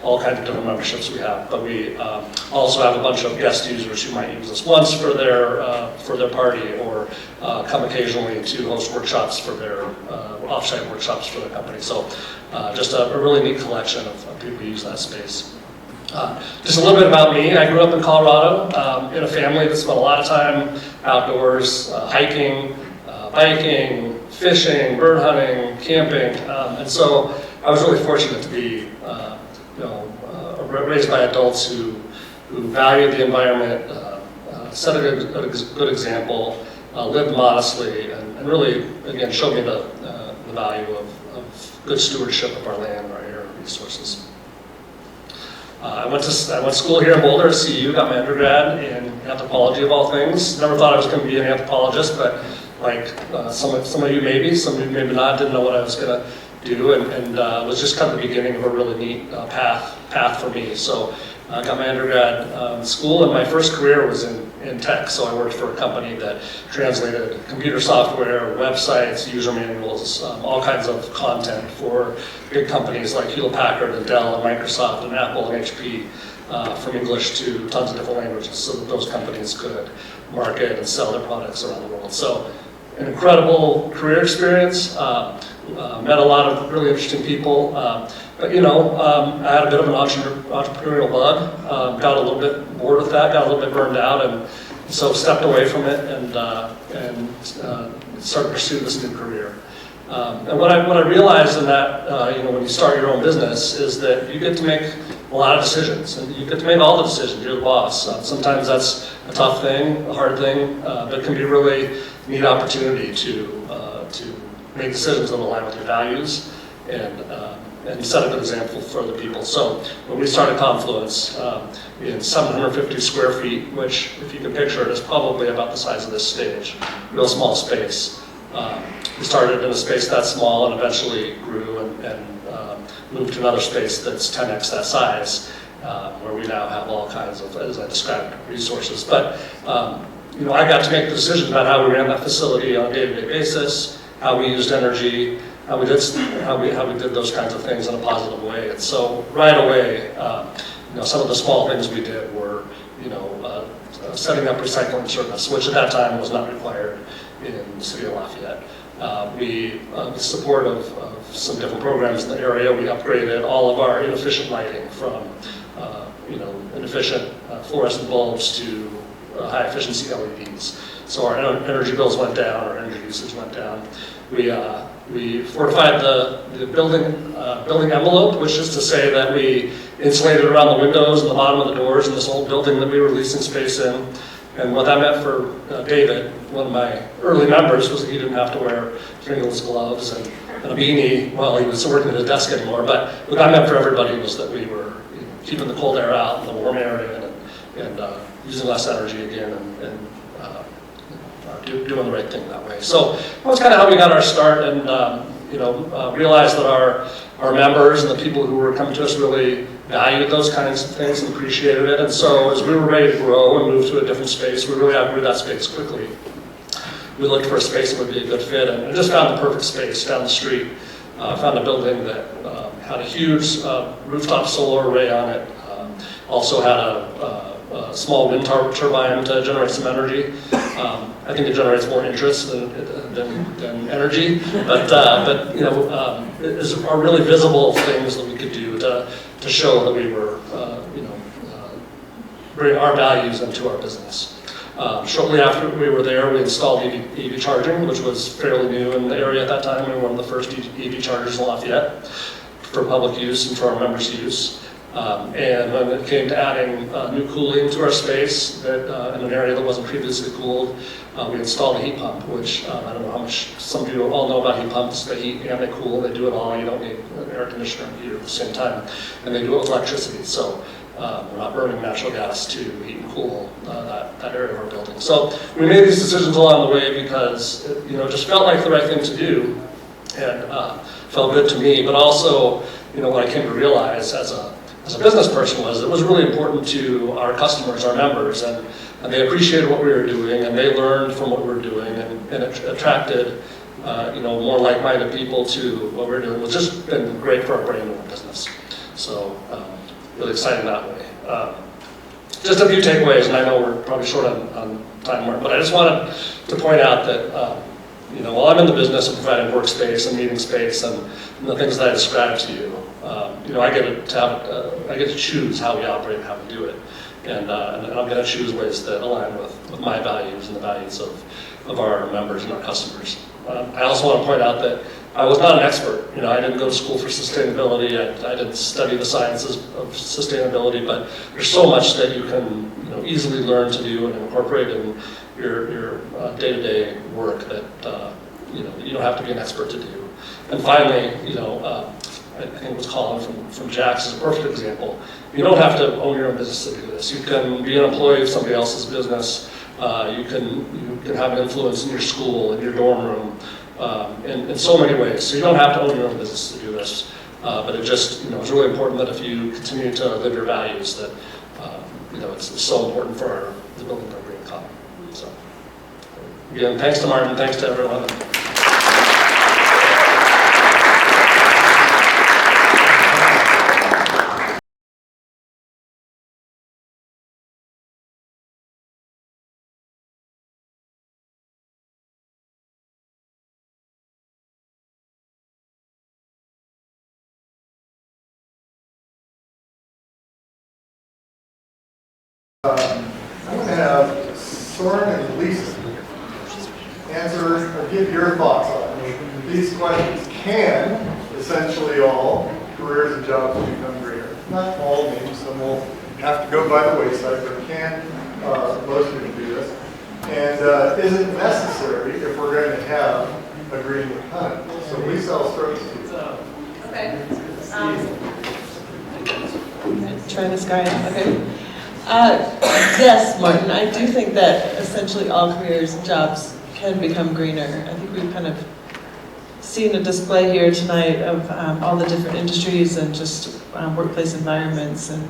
all kinds of different memberships we have. But we also have a bunch of guest users who might use us once for their party, or come occasionally to host workshops for their offsite workshops for their company. So just a really neat collection of people who use that space. Just a little bit about me. I grew up in Colorado in a family that spent a lot of time outdoors, hiking, biking, fishing, bird hunting, camping, and so I was really fortunate to be, raised by adults who valued the environment, set a good example, lived modestly, and really, again, showed me the value of good stewardship of our land and our air resources. I went to school here in Boulder, CU, got my undergrad in anthropology of all things. Never thought I was going to be an anthropologist, but like some of you maybe, some of you maybe not, didn't know what I was going to do, and it was just kind of the beginning of a really neat path for me. So I got my undergrad in school, and my first career was in tech. So I worked for a company that translated computer software, websites, user manuals, all kinds of content for big companies like Hewlett-Packard and Dell and Microsoft and Apple and HP, from English to tons of different languages, so that those companies could market and sell their products around the world. So an incredible career experience. Met a lot of really interesting people. But I had a bit of an entrepreneurial bug, got a little bit bored with that, got a little bit burned out, and so stepped away from it and started to pursue this new career. And what I realized in that, when you start your own business, is that you get to make a lot of decisions, and you get to make all the decisions. You're the boss. Sometimes that's a tough thing, a hard thing, but it can be a really neat opportunity to make decisions that align with your values and set a good example for other people. So when we started Confluence in 750 square feet, which if you can picture it is probably about the size of this stage, real small space. We started in a space that small and eventually grew and moved to another space that's 10x that size, where we now have all kinds of, as I described, resources. But I got to make the decisions about how we ran that facility on a day-to-day basis, how we used energy, how we did those kinds of things in a positive way. And so right away, some of the small things we did were, setting up recycling service, which at that time was not required in the city of Lafayette. With support of some different programs in the area, we upgraded all of our inefficient lighting from, inefficient fluorescent bulbs to high efficiency LEDs. So our energy bills went down, our energy usage went down. We fortified the building envelope, which is to say that we insulated around the windows and the bottom of the doors in this old building that we were leasing space in. And what that meant for David, one of my early members, was that he didn't have to wear fingerless gloves and a beanie while he was working at his desk anymore. But what that meant for everybody was that we were keeping the cold air out and the warm air in and using less energy again and doing the right thing that way. So that was kind of how we got our start, and realized that our members and the people who were coming to us really valued those kinds of things and appreciated it. And so as we were ready to grow and move to a different space, we really outgrew that space quickly. We looked for a space that would be a good fit, and just found the perfect space down the street. Found a building that had a huge rooftop solar array on it. Also had a small wind turbine to generate some energy. I think it generates more interest than energy, but are really visible things that we could do to show that we were, bring our values into our business. Shortly after we were there, we installed EV charging, which was fairly new in the area at that time. We were one of the first EV chargers in Lafayette for public use and for our members' use. And when it came to adding new cooling to our space in an area that wasn't previously cooled, we installed a heat pump, which I don't know how much some of you all know about heat pumps. They heat and they cool, they do it all. You don't need an air conditioner and heater at the same time. And they do it with electricity, so we're not burning natural gas to heat and cool that area of our building. So we made these decisions along the way because it just felt like the right thing to do and felt good to me. But also, what I came to realize as a business person was it was really important to our customers, our members, and they appreciated what we were doing, and they learned from what we were doing, and it attracted more like-minded people to what we were doing. It's just been great for our brand and our business. So really exciting that way. Just a few takeaways, and I know we're probably short on time, Martin, but I just wanted to point out that while I'm in the business of providing workspace and meeting space and the things that I described to you, I get to choose how we operate and how we do it, and I'm going to choose ways that align with my values and the values of our members and our customers. I also want to point out that I was not an expert. I didn't go to school for sustainability. I didn't study the sciences of sustainability, but there's so much that you can easily learn to do and incorporate in your day-to-day work that you don't have to be an expert to do. And finally, I think it was Colin from Jax is a perfect example. You don't have to own your own business to do this. You can be an employee of somebody else's business. You can have an influence in your school, in your dorm room, in so many ways. So you don't have to own your own business to do this. But it just, it's really important that if you continue to live your values, that it's so important for the building that we're in common. So again, thanks to Martin, thanks to everyone. I'm going to have Soren and Lisa answer or give your thoughts on it. These questions can essentially all careers and jobs will become greener. Not all, maybe some will have to go by the wayside, but can most of them do this. And is it necessary if we're going to have a green economy? So Lisa, I'll start with you. Okay. Try this guy, okay. Yes, Martin, I do think that essentially all careers and jobs can become greener. I think we've kind of seen a display here tonight of all the different industries and just workplace environments and,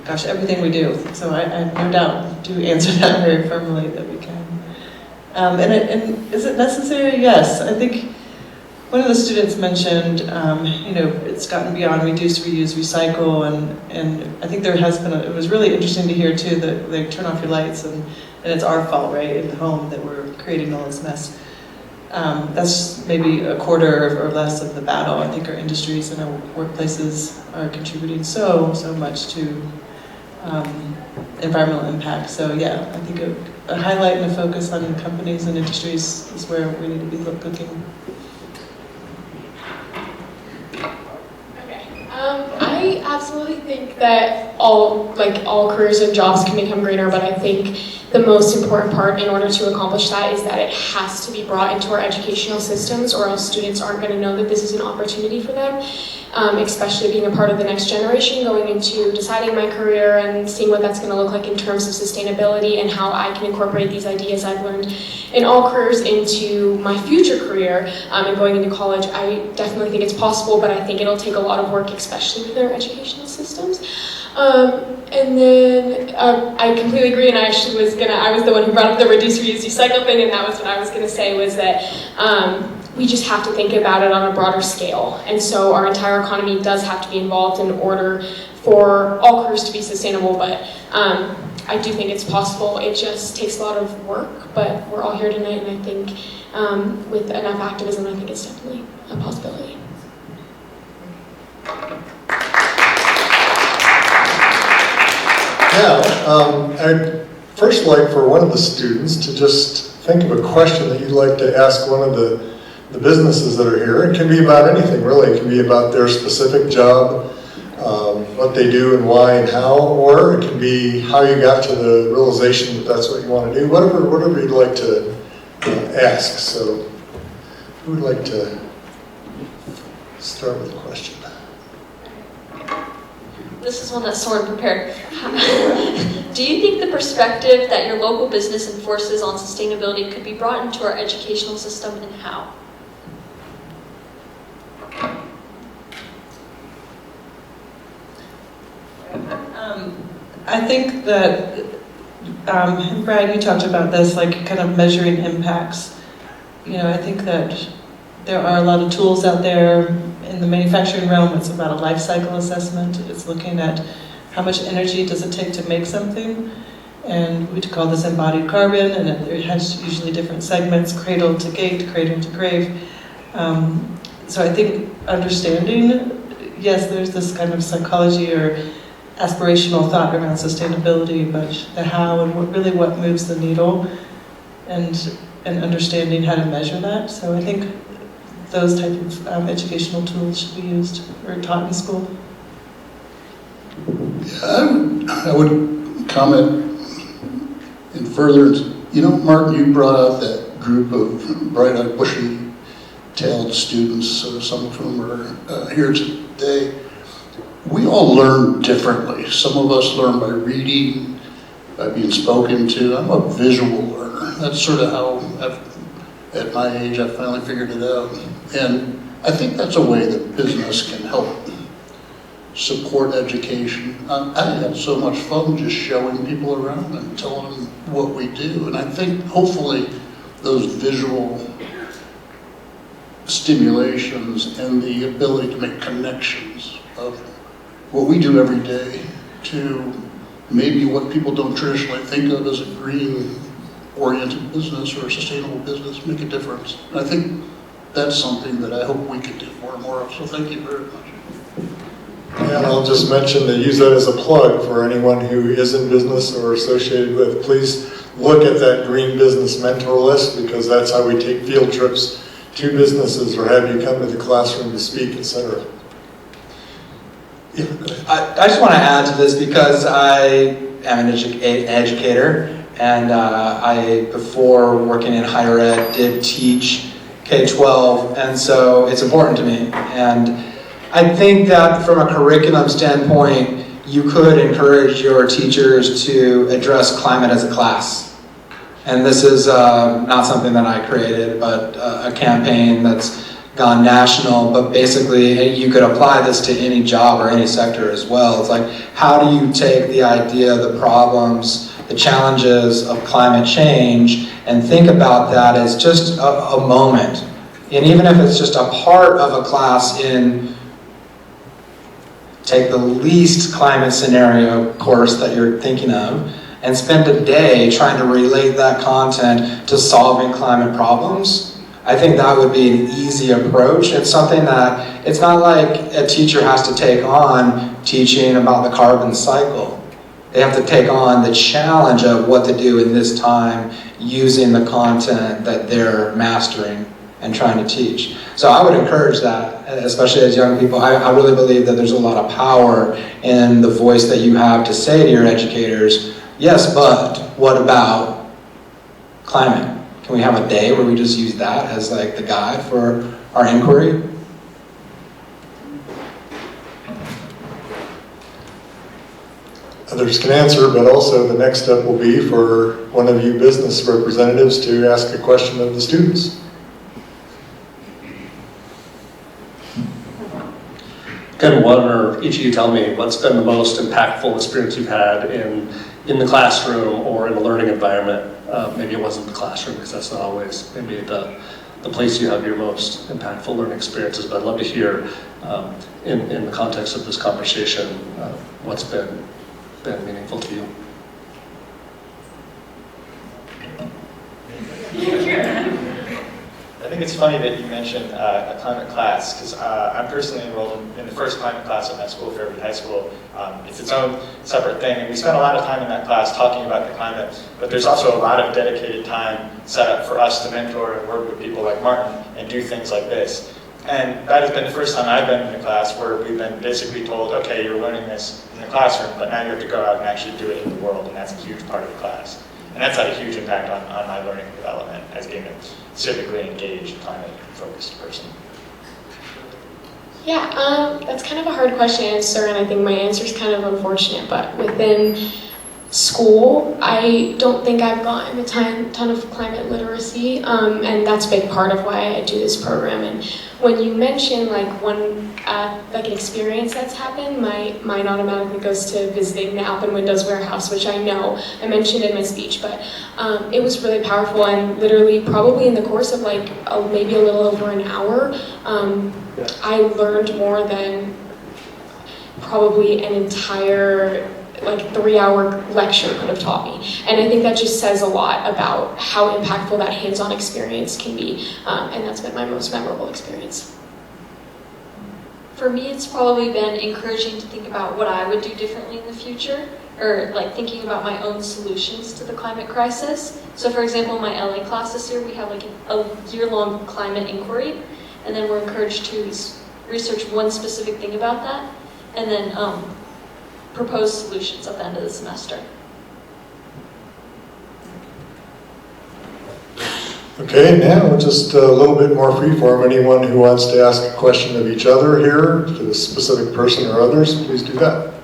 gosh, everything we do. So I have no doubt do answer that very firmly that we can. And is it necessary? Yes. I think one of the students mentioned, it's gotten beyond reduce, reuse, recycle, and I think there has been, it was really interesting to hear too that they turn off your lights and it's our fault, right, in the home that we're creating all this mess. That's maybe a quarter or less of the battle. I think our industries and our workplaces are contributing so much to environmental impact. So yeah, I think a highlight and a focus on companies and industries is where we need to be looking. I absolutely think that all careers and jobs can become greener, but I think the most important part in order to accomplish that is that it has to be brought into our educational systems, or else students aren't going to know that this is an opportunity for them, especially being a part of the next generation, going into deciding my career and seeing what that's going to look like in terms of sustainability and how I can incorporate these ideas I've learned in all careers into my future career. And going into college, I definitely think it's possible, but I think it'll take a lot of work, especially with our educational systems. And then I completely agree, and I was the one who brought up the reduce, reuse, recycle thing, and that was what I was going to say, was that we just have to think about it on a broader scale. And so our entire economy does have to be involved in order for all careers to be sustainable, but I do think it's possible. It just takes a lot of work, but we're all here tonight, and I think with enough activism, I think it's definitely a possibility. Yeah, I'd first like for one of the students to just think of a question that you'd like to ask one of the businesses that are here. It can be about anything, really. It can be about their specific job, what they do and why and how, or it can be how you got to the realization that that's what you want to do, whatever you'd like to ask. So who would like to start with a question? This is one that Soren prepared. Do you think the perspective that your local business enforces on sustainability could be brought into our educational system, and how? I think that, Brad, you talked about this, like kind of measuring impacts. I think that there are a lot of tools out there. In the manufacturing realm, it's about a life cycle assessment. It's looking at how much energy does it take to make something. And we call this embodied carbon, and it has usually different segments, cradle to gate, cradle to grave. So I think understanding, yes, there's this kind of psychology or aspirational thought around sustainability, but the how and what moves the needle, and understanding how to measure that. So I think those type of educational tools should be used or taught in school. I would comment in furtherance. Martin, you brought out that group of bright-eyed, bushy-tailed students, some of whom are here today. We all learn differently. Some of us learn by reading, by being spoken to. I'm a visual learner. That's sort of how at my age, I finally figured it out. And I think that's a way that business can help support education. I had so much fun just showing people around and telling them what we do. And I think hopefully those visual stimulations and the ability to make connections of what we do every day to maybe what people don't traditionally think of as a green-oriented business or a sustainable business make a difference. And I think that's something that I hope we can do more and more of. So thank you very much. And I'll just mention to use that as a plug for anyone who is in business or associated with, please look at that Green Business Mentor list, because that's how we take field trips to businesses or have you come to the classroom to speak, etc. Yeah, go ahead. I just want to add to this because I am an educator, and before working in higher ed, did teach K-12, and so it's important to me. And I think that from a curriculum standpoint, you could encourage your teachers to address climate as a class. And this is not something that I created, but a campaign that's gone national, but basically you could apply this to any job or any sector as well. It's like, how do you take the idea, the problems, the challenges of climate change and think about that as just a moment. And even if it's just a part of a class take the least climate scenario course that you're thinking of and spend a day trying to relate that content to solving climate problems. I think that would be an easy approach. It's something that, it's not like a teacher has to take on teaching about the carbon cycle. They have to take on the challenge of what to do in this time using the content that they're mastering and trying to teach. So I would encourage that, especially as young people. I really believe that there's a lot of power in the voice that you have to say to your educators, yes, but what about climate? Can we have a day where we just use that as like the guide for our inquiry? Others can answer, but also the next step will be for one of you business representatives to ask a question of the students. Can one or each of you tell me what's been the most impactful experience you've had in the classroom or in a learning environment? Maybe it wasn't the classroom, because that's not always maybe the place you have your most impactful learning experiences, but I'd love to hear in the context of this conversation what's been meaningful to you. I think it's funny that you mentioned a climate class, because I'm personally enrolled in the first climate class at my school, Fairview High School. It's its own separate thing, and we spent a lot of time in that class talking about the climate, but there's also a lot of dedicated time set up for us to mentor and work with people like Martin and do things like this. And that has been the first time I've been in a class where we've been basically told, okay, you're learning this in the classroom, but now you have to go out and actually do it in the world, and that's a huge part of the class. And that's had a huge impact on my learning and development as being a civically engaged, climate-focused person. Yeah, that's kind of a hard question to answer, and I think my answer is kind of unfortunate, but within school, I don't think I've gotten a ton of climate literacy, and that's a big part of why I do this program. And when you mention like an experience that's happened, my mind automatically goes to visiting the Alpen Windows warehouse, which I know I mentioned in my speech, but it was really powerful, and literally probably in the course of like maybe a little over an hour, I learned more than probably an entire 3-hour lecture could have taught me. And I think that just says a lot about how impactful that hands-on experience can be, and that's been my most memorable experience. For me, it's probably been encouraging to think about what I would do differently in the future, or like thinking about my own solutions to the climate crisis. So for example, in my LA class this year, we have like a year-long climate inquiry, and then we're encouraged to research one specific thing about that, and then propose solutions at the end of the semester. Okay, now just a little bit more freeform. Anyone who wants to ask a question of each other here, to a specific person or others, please do that.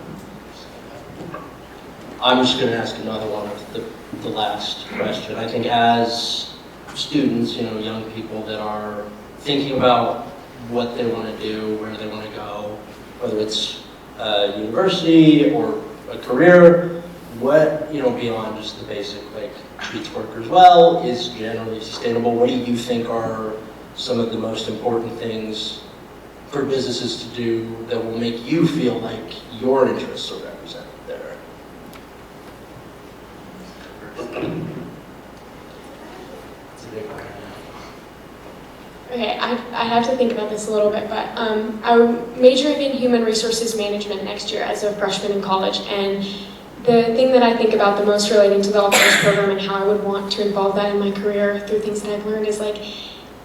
I'm just going to ask another one of the last question. I think as students, young people that are thinking about what they want to do, where they want to go, whether it's university or a career, what, beyond just the basic, beach work as well, is generally sustainable. What do you think are some of the most important things for businesses to do that will make you feel like your interests are represented there? It's a big one. Okay, I have to think about this a little bit, but I'm majoring in human resources management next year as a freshman in college, and the thing that I think about the most relating to the all-careers program and how I would want to involve that in my career through things that I've learned is like,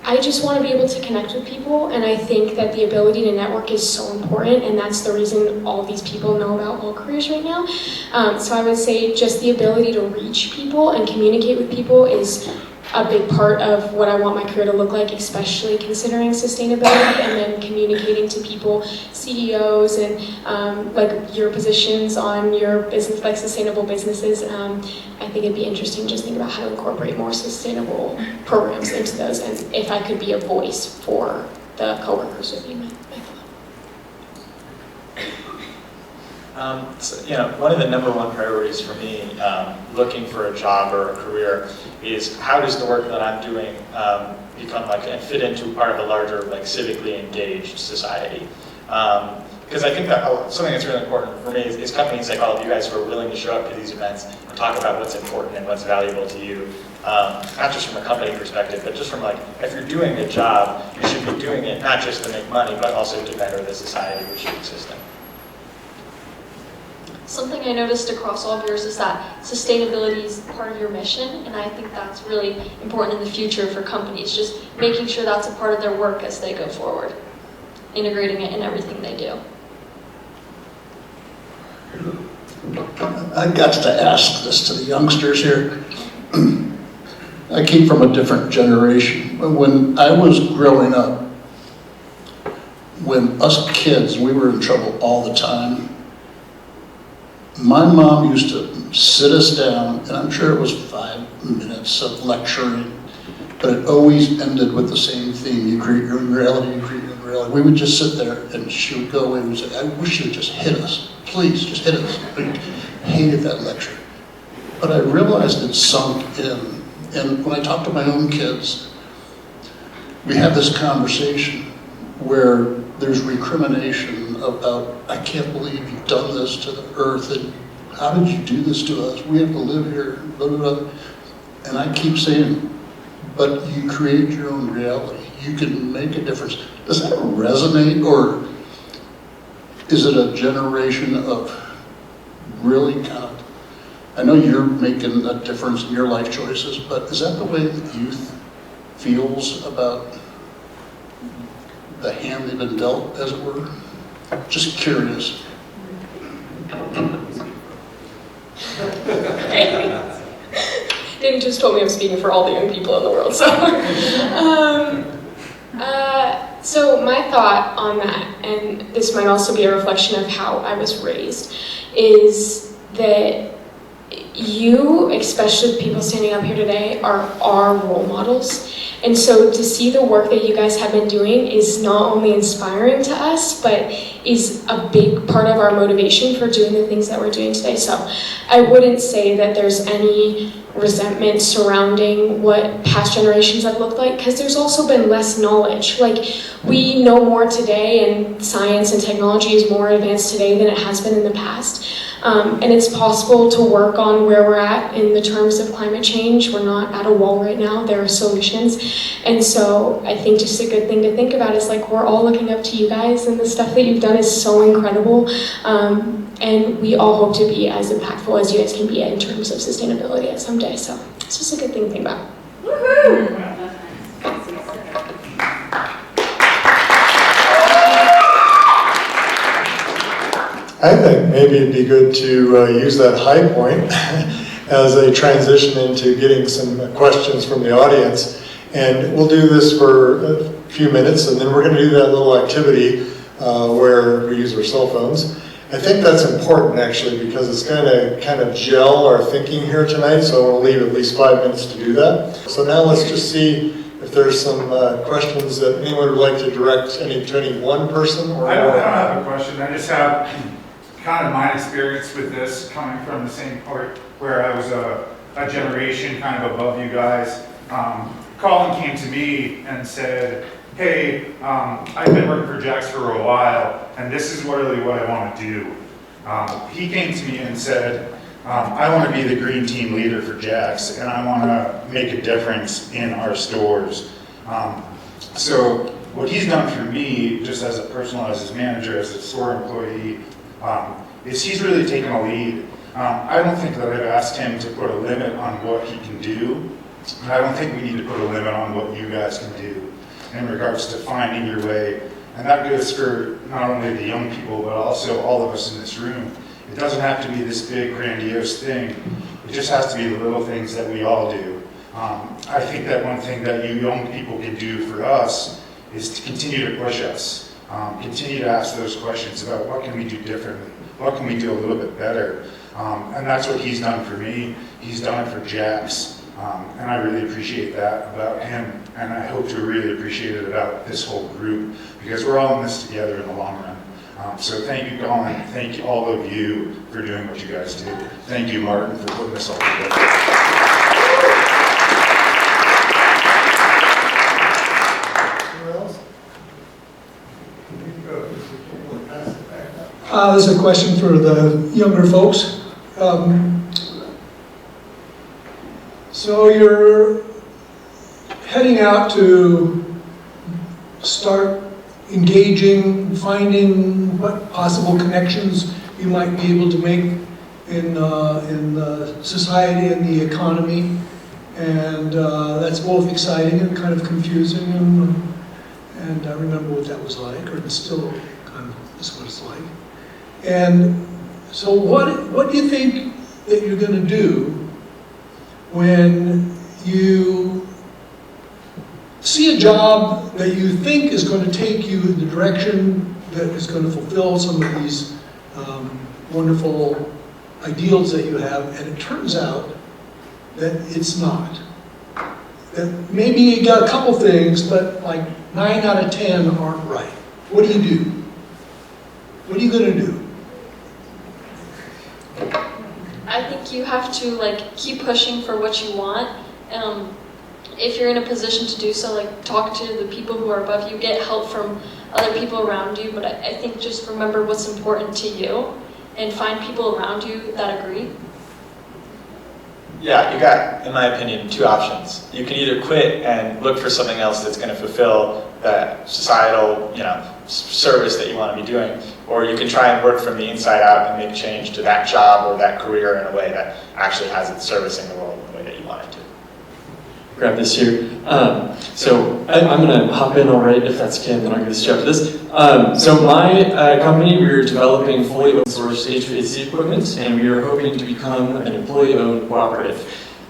I just want to be able to connect with people, and I think that the ability to network is so important, and that's the reason all these people know about all careers right now. So I would say just the ability to reach people and communicate with people is a big part of what I want my career to look like, especially considering sustainability and then communicating to people, CEOs, and like your positions on your business, like sustainable businesses. I think it'd be interesting to just think about how to incorporate more sustainable programs into those, and if I could be a voice for the coworkers with me. So, one of the number one priorities for me looking for a job or a career is how does the work that I'm doing become like and fit into part of a larger like civically engaged society. Because I think that something that's really important for me is companies like all of you guys who are willing to show up to these events and talk about what's important and what's valuable to you, not just from a company perspective, but just from like, if you're doing a job, you should be doing it not just to make money, but also to better the society we should exist in. Something I noticed across all of yours is that sustainability is part of your mission, and I think that's really important in the future for companies, just making sure that's a part of their work as they go forward, integrating it in everything they do. I got to ask this to the youngsters here. I came from a different generation. When I was growing up, when us kids, we were in trouble all the time, my mom used to sit us down, and I'm sure it was 5 minutes of lecturing, but it always ended with the same theme. You create your own reality, you create your own reality. We would just sit there, and she would go away and say, I wish you would just hit us. Please, just hit us. I hated that lecture. But I realized it sunk in. And when I talk to my own kids, we have this conversation where there's recrimination about, I can't believe you've done this to the earth, and how did you do this to us? We have to live here, blah, blah, blah. And I keep saying, but you create your own reality. You can make a difference. Does that resonate, or is it a generation of really kind of, I know you're making a difference in your life choices, but is that the way that youth feels about the hand they've been dealt, as it were? Just curious. Danny just told me I'm speaking for all the young people in the world, so. So my thought on that, and this might also be a reflection of how I was raised, is that you, especially the people standing up here today, are our role models. And so to see the work that you guys have been doing is not only inspiring to us, but is a big part of our motivation for doing the things that we're doing today. So I wouldn't say that there's any resentment surrounding what past generations have looked like, because there's also been less knowledge. Like, we know more today, and science and technology is more advanced today than it has been in the past. And it's possible to work on where we're at in the terms of climate change. We're not at a wall right now. There are solutions. And so I think just a good thing to think about is like, we're all looking up to you guys, and the stuff that you've done is so incredible. And we all hope to be as impactful as you guys can be in terms of sustainability at some day. So it's just a good thing to think about. Woohoo! I think maybe it'd be good to use that high point as a transition into getting some questions from the audience. And we'll do this for a few minutes, and then we're going to do that little activity where we use our cell phones. I think that's important, actually, because it's going to kind of gel our thinking here tonight, so I want to leave at least 5 minutes to do that. So now let's just see if there's some questions that anyone would like to direct to any one person. Or I don't have a question. I just have kind of my experience with this, coming from the same part where I was a generation kind of above you guys. Colin came to me and said, hey, I've been working for Jax for a while, and this is really what I want to do. He came to me and said, I want to be the green team leader for Jax, and I want to make a difference in our stores. So what he's done for me, just as a personal, as his manager, as a store employee, is he's really taken a lead. I don't think that I've asked him to put a limit on what he can do, and I don't think we need to put a limit on what you guys can do in regards to finding your way. And that goes for not only the young people, but also all of us in this room. It doesn't have to be this big, grandiose thing. It just has to be the little things that we all do. I think that one thing that you young people can do for us is to continue to push us, continue to ask those questions about what can we do differently, what can we do a little bit better. And that's what he's done for me. He's done it for Jax, and I really appreciate that about him, and I hope to really appreciate it about this whole group, because we're all in this together in the long run. So thank you, Colin. Thank you, all of you, for doing what you guys do. Thank you, Martin, for putting this all together. This is a question for the younger folks. So you're heading out to start engaging, finding what possible connections you might be able to make in society and the economy, and that's both exciting and kind of confusing, and I remember what that was like, or it's still kind of is what it's like. And so what do you think that you're going to do when you see a job that you think is going to take you in the direction that is going to fulfill some of these wonderful ideals that you have, and it turns out that it's not? That maybe you got a couple things, but like 9 out of 10 aren't right. What do you do? What are you going to do? I think you have to keep pushing for what you want. If you're in a position to do so, talk to the people who are above you, get help from other people around you, but I think just remember what's important to you and find people around you that agree. Yeah, you got, in my opinion, 2 options. You can either quit and look for something else that's going to fulfill that societal, service that you want to be doing, or you can try and work from the inside out and make change to that job or that career in a way that actually has it servicing the world in the way that you want it to. Grab this here. So I'm going to hop in all right, if that's okay, and then I'll give this after this. So my company, we're developing fully open source HVAC equipment, and we are hoping to become an employee-owned cooperative.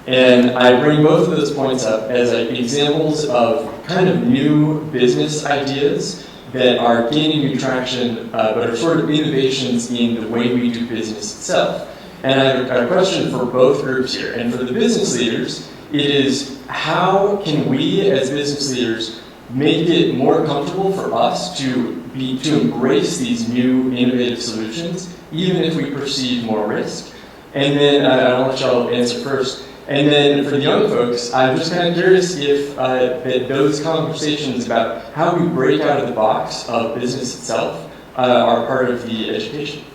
And I bring both of those points up as examples of kind of new business ideas that are gaining new traction, but are sort of innovations in the way we do business itself. And I have a question for both groups here. And for the business leaders, it is, how can we as business leaders make it more comfortable for us to embrace these new innovative solutions, even if we perceive more risk? And then I'll let y'all answer first. And then for the young folks, I'm just kind of curious if that those conversations about how we break out of the box of business itself are part of the education.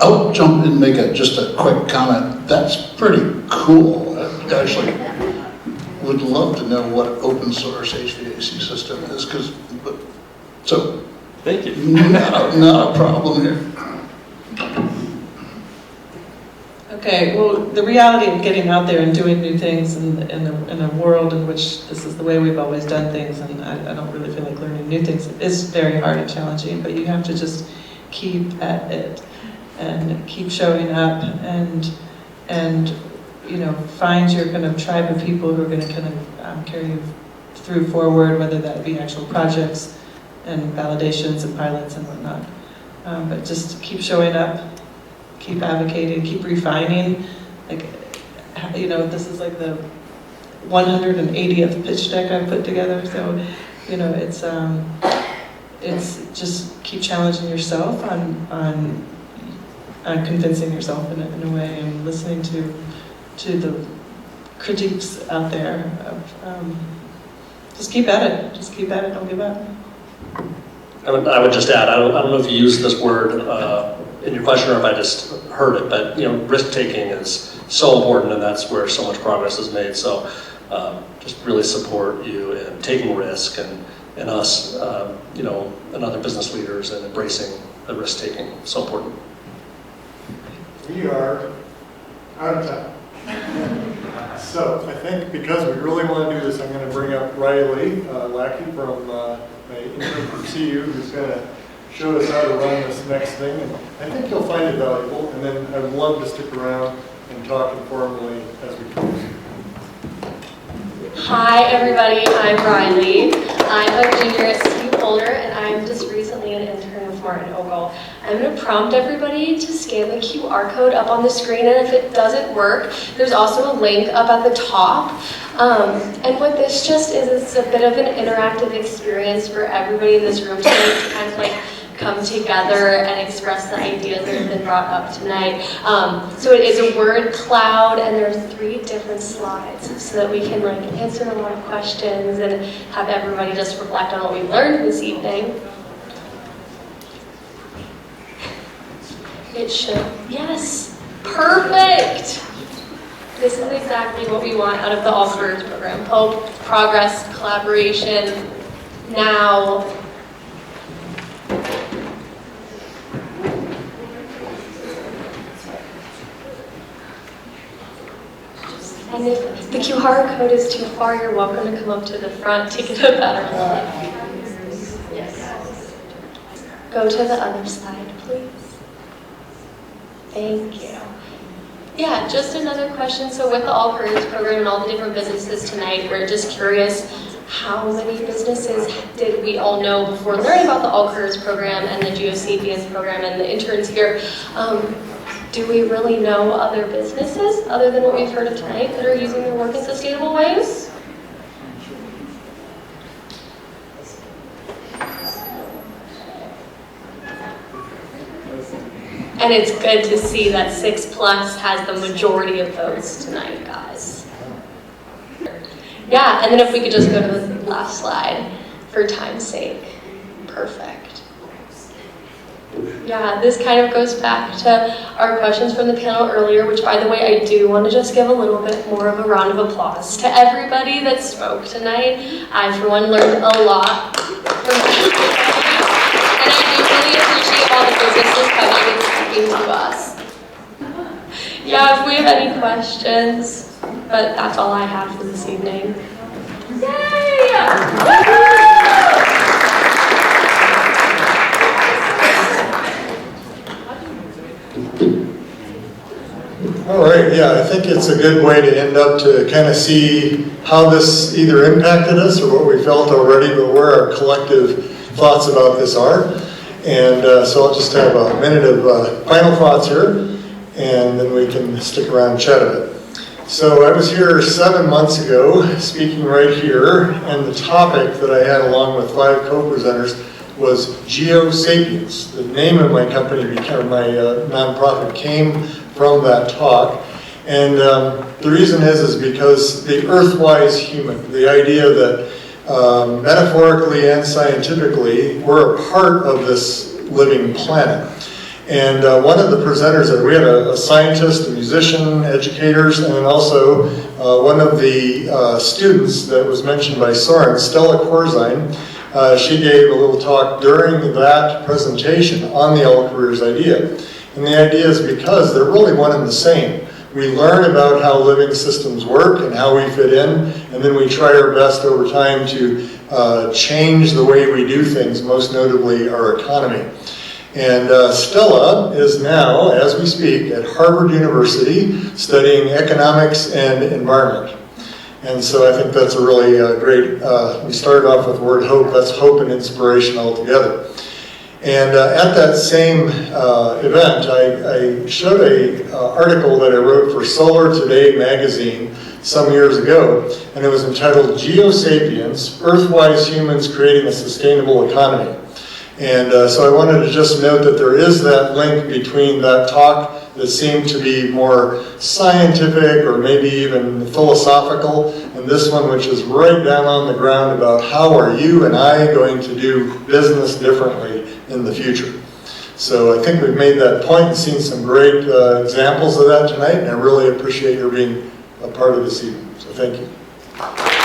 I'll jump in and make just a quick comment. That's pretty cool. I actually would love to know what open source HVAC system is, so thank you. Not a problem here. Okay, well, the reality of getting out there and doing new things in a world in which this is the way we've always done things, and I don't really feel like learning new things, is very hard and challenging, but you have to just keep at it and keep showing up and find your kind of tribe of people who are going to kind of carry you through forward, whether that be actual projects and validations and pilots and whatnot. But just keep showing up, keep advocating, keep refining. This is like the 180th pitch deck I've put together. So, it's just keep challenging yourself on convincing yourself in a way, and listening to the critiques out there. Just keep at it. Just keep at it. Don't give up. I would just add, I don't know if you use this word in your question or if I just heard it, but risk taking is so important, and that's where so much progress is made. So just really support you in taking risk and us, and other business leaders and embracing the risk taking. So important. We are out of time. So I think because we really want to do this, I'm going to bring up Riley Lackey from my intern from CU, who's going to show us how to run this next thing. And I think you'll find it valuable. And then I'd love to stick around and talk informally as we close. Hi everybody, I'm Riley. I'm a junior at CU Boulder and I'm just recently an intern with Martin Ogle. I'm going to prompt everybody to scan the QR code up on the screen, and if it doesn't work, there's also a link up at the top. And what this just is, it's a bit of an interactive experience for everybody in this room tonight to kind of like come together and express the ideas that have been brought up tonight. So it is a word cloud, and there's 3 different slides so that we can like answer a lot of questions and have everybody just reflect on what we learned this evening. It should, yes, perfect. This is exactly what we want out of the All Careers program. Hope, progress, collaboration, now. And if the QR code is too far, you're welcome to come up to the front to get a better look. Yes. Go to the other side, please. Thank you. Yeah, just another question. So with the All Careers program and all the different businesses tonight, we're just curious, how many businesses did we all know before learning about the All Careers program and the GeoSapiens program and the interns here? Do we really know other businesses, other than what we've heard of tonight, that are using their work in sustainable ways? And it's good to see that 6+ has the majority of those tonight, guys. Yeah, and then if we could just go to the last slide for time's sake. Perfect. Yeah, this kind of goes back to our questions from the panel earlier, which, by the way, I do want to just give a little bit more of a round of applause to everybody that spoke tonight. I, for one, learned a lot from everybody, and I do really appreciate all the businesses coming and speaking to us. Yeah, if we have any questions, but that's all I have for this evening. Yay! All right, yeah, I think it's a good way to end up to kind of see how this either impacted us or what we felt already, but where our collective thoughts about this are. And so I'll just have a minute of final thoughts here, and then we can stick around and chat a bit. So I was here 7 months ago, speaking right here, and the topic that I had along with 5 co-presenters was GeoSapiens. The name of my company, my nonprofit, came from that talk. And the reason is because the earthwise human, the idea that metaphorically and scientifically, we're a part of this living planet. And one of the presenters, we had a scientist, a musician, educators, and then also one of the students that was mentioned by Soren, Stella Corzine. She gave a little talk during that presentation on the All Careers idea. And the idea is because they're really one and the same. We learn about how living systems work and how we fit in, and then we try our best over time to change the way we do things, most notably our economy. And Stella is now, as we speak, at Harvard University studying economics and environment. And so I think that's a really great, we started off with the word hope, that's hope and inspiration altogether. And at that same event, I showed an article that I wrote for Solar Today magazine some years ago, and it was entitled GeoSapiens, Earthwise Humans Creating a Sustainable Economy. And so I wanted to just note that there is that link between that talk that seemed to be more scientific or maybe even philosophical, and this one which is right down on the ground about how are you and I going to do business differently in the future. So I think we've made that point and seen some great examples of that tonight, and I really appreciate your being a part of this evening. So thank you.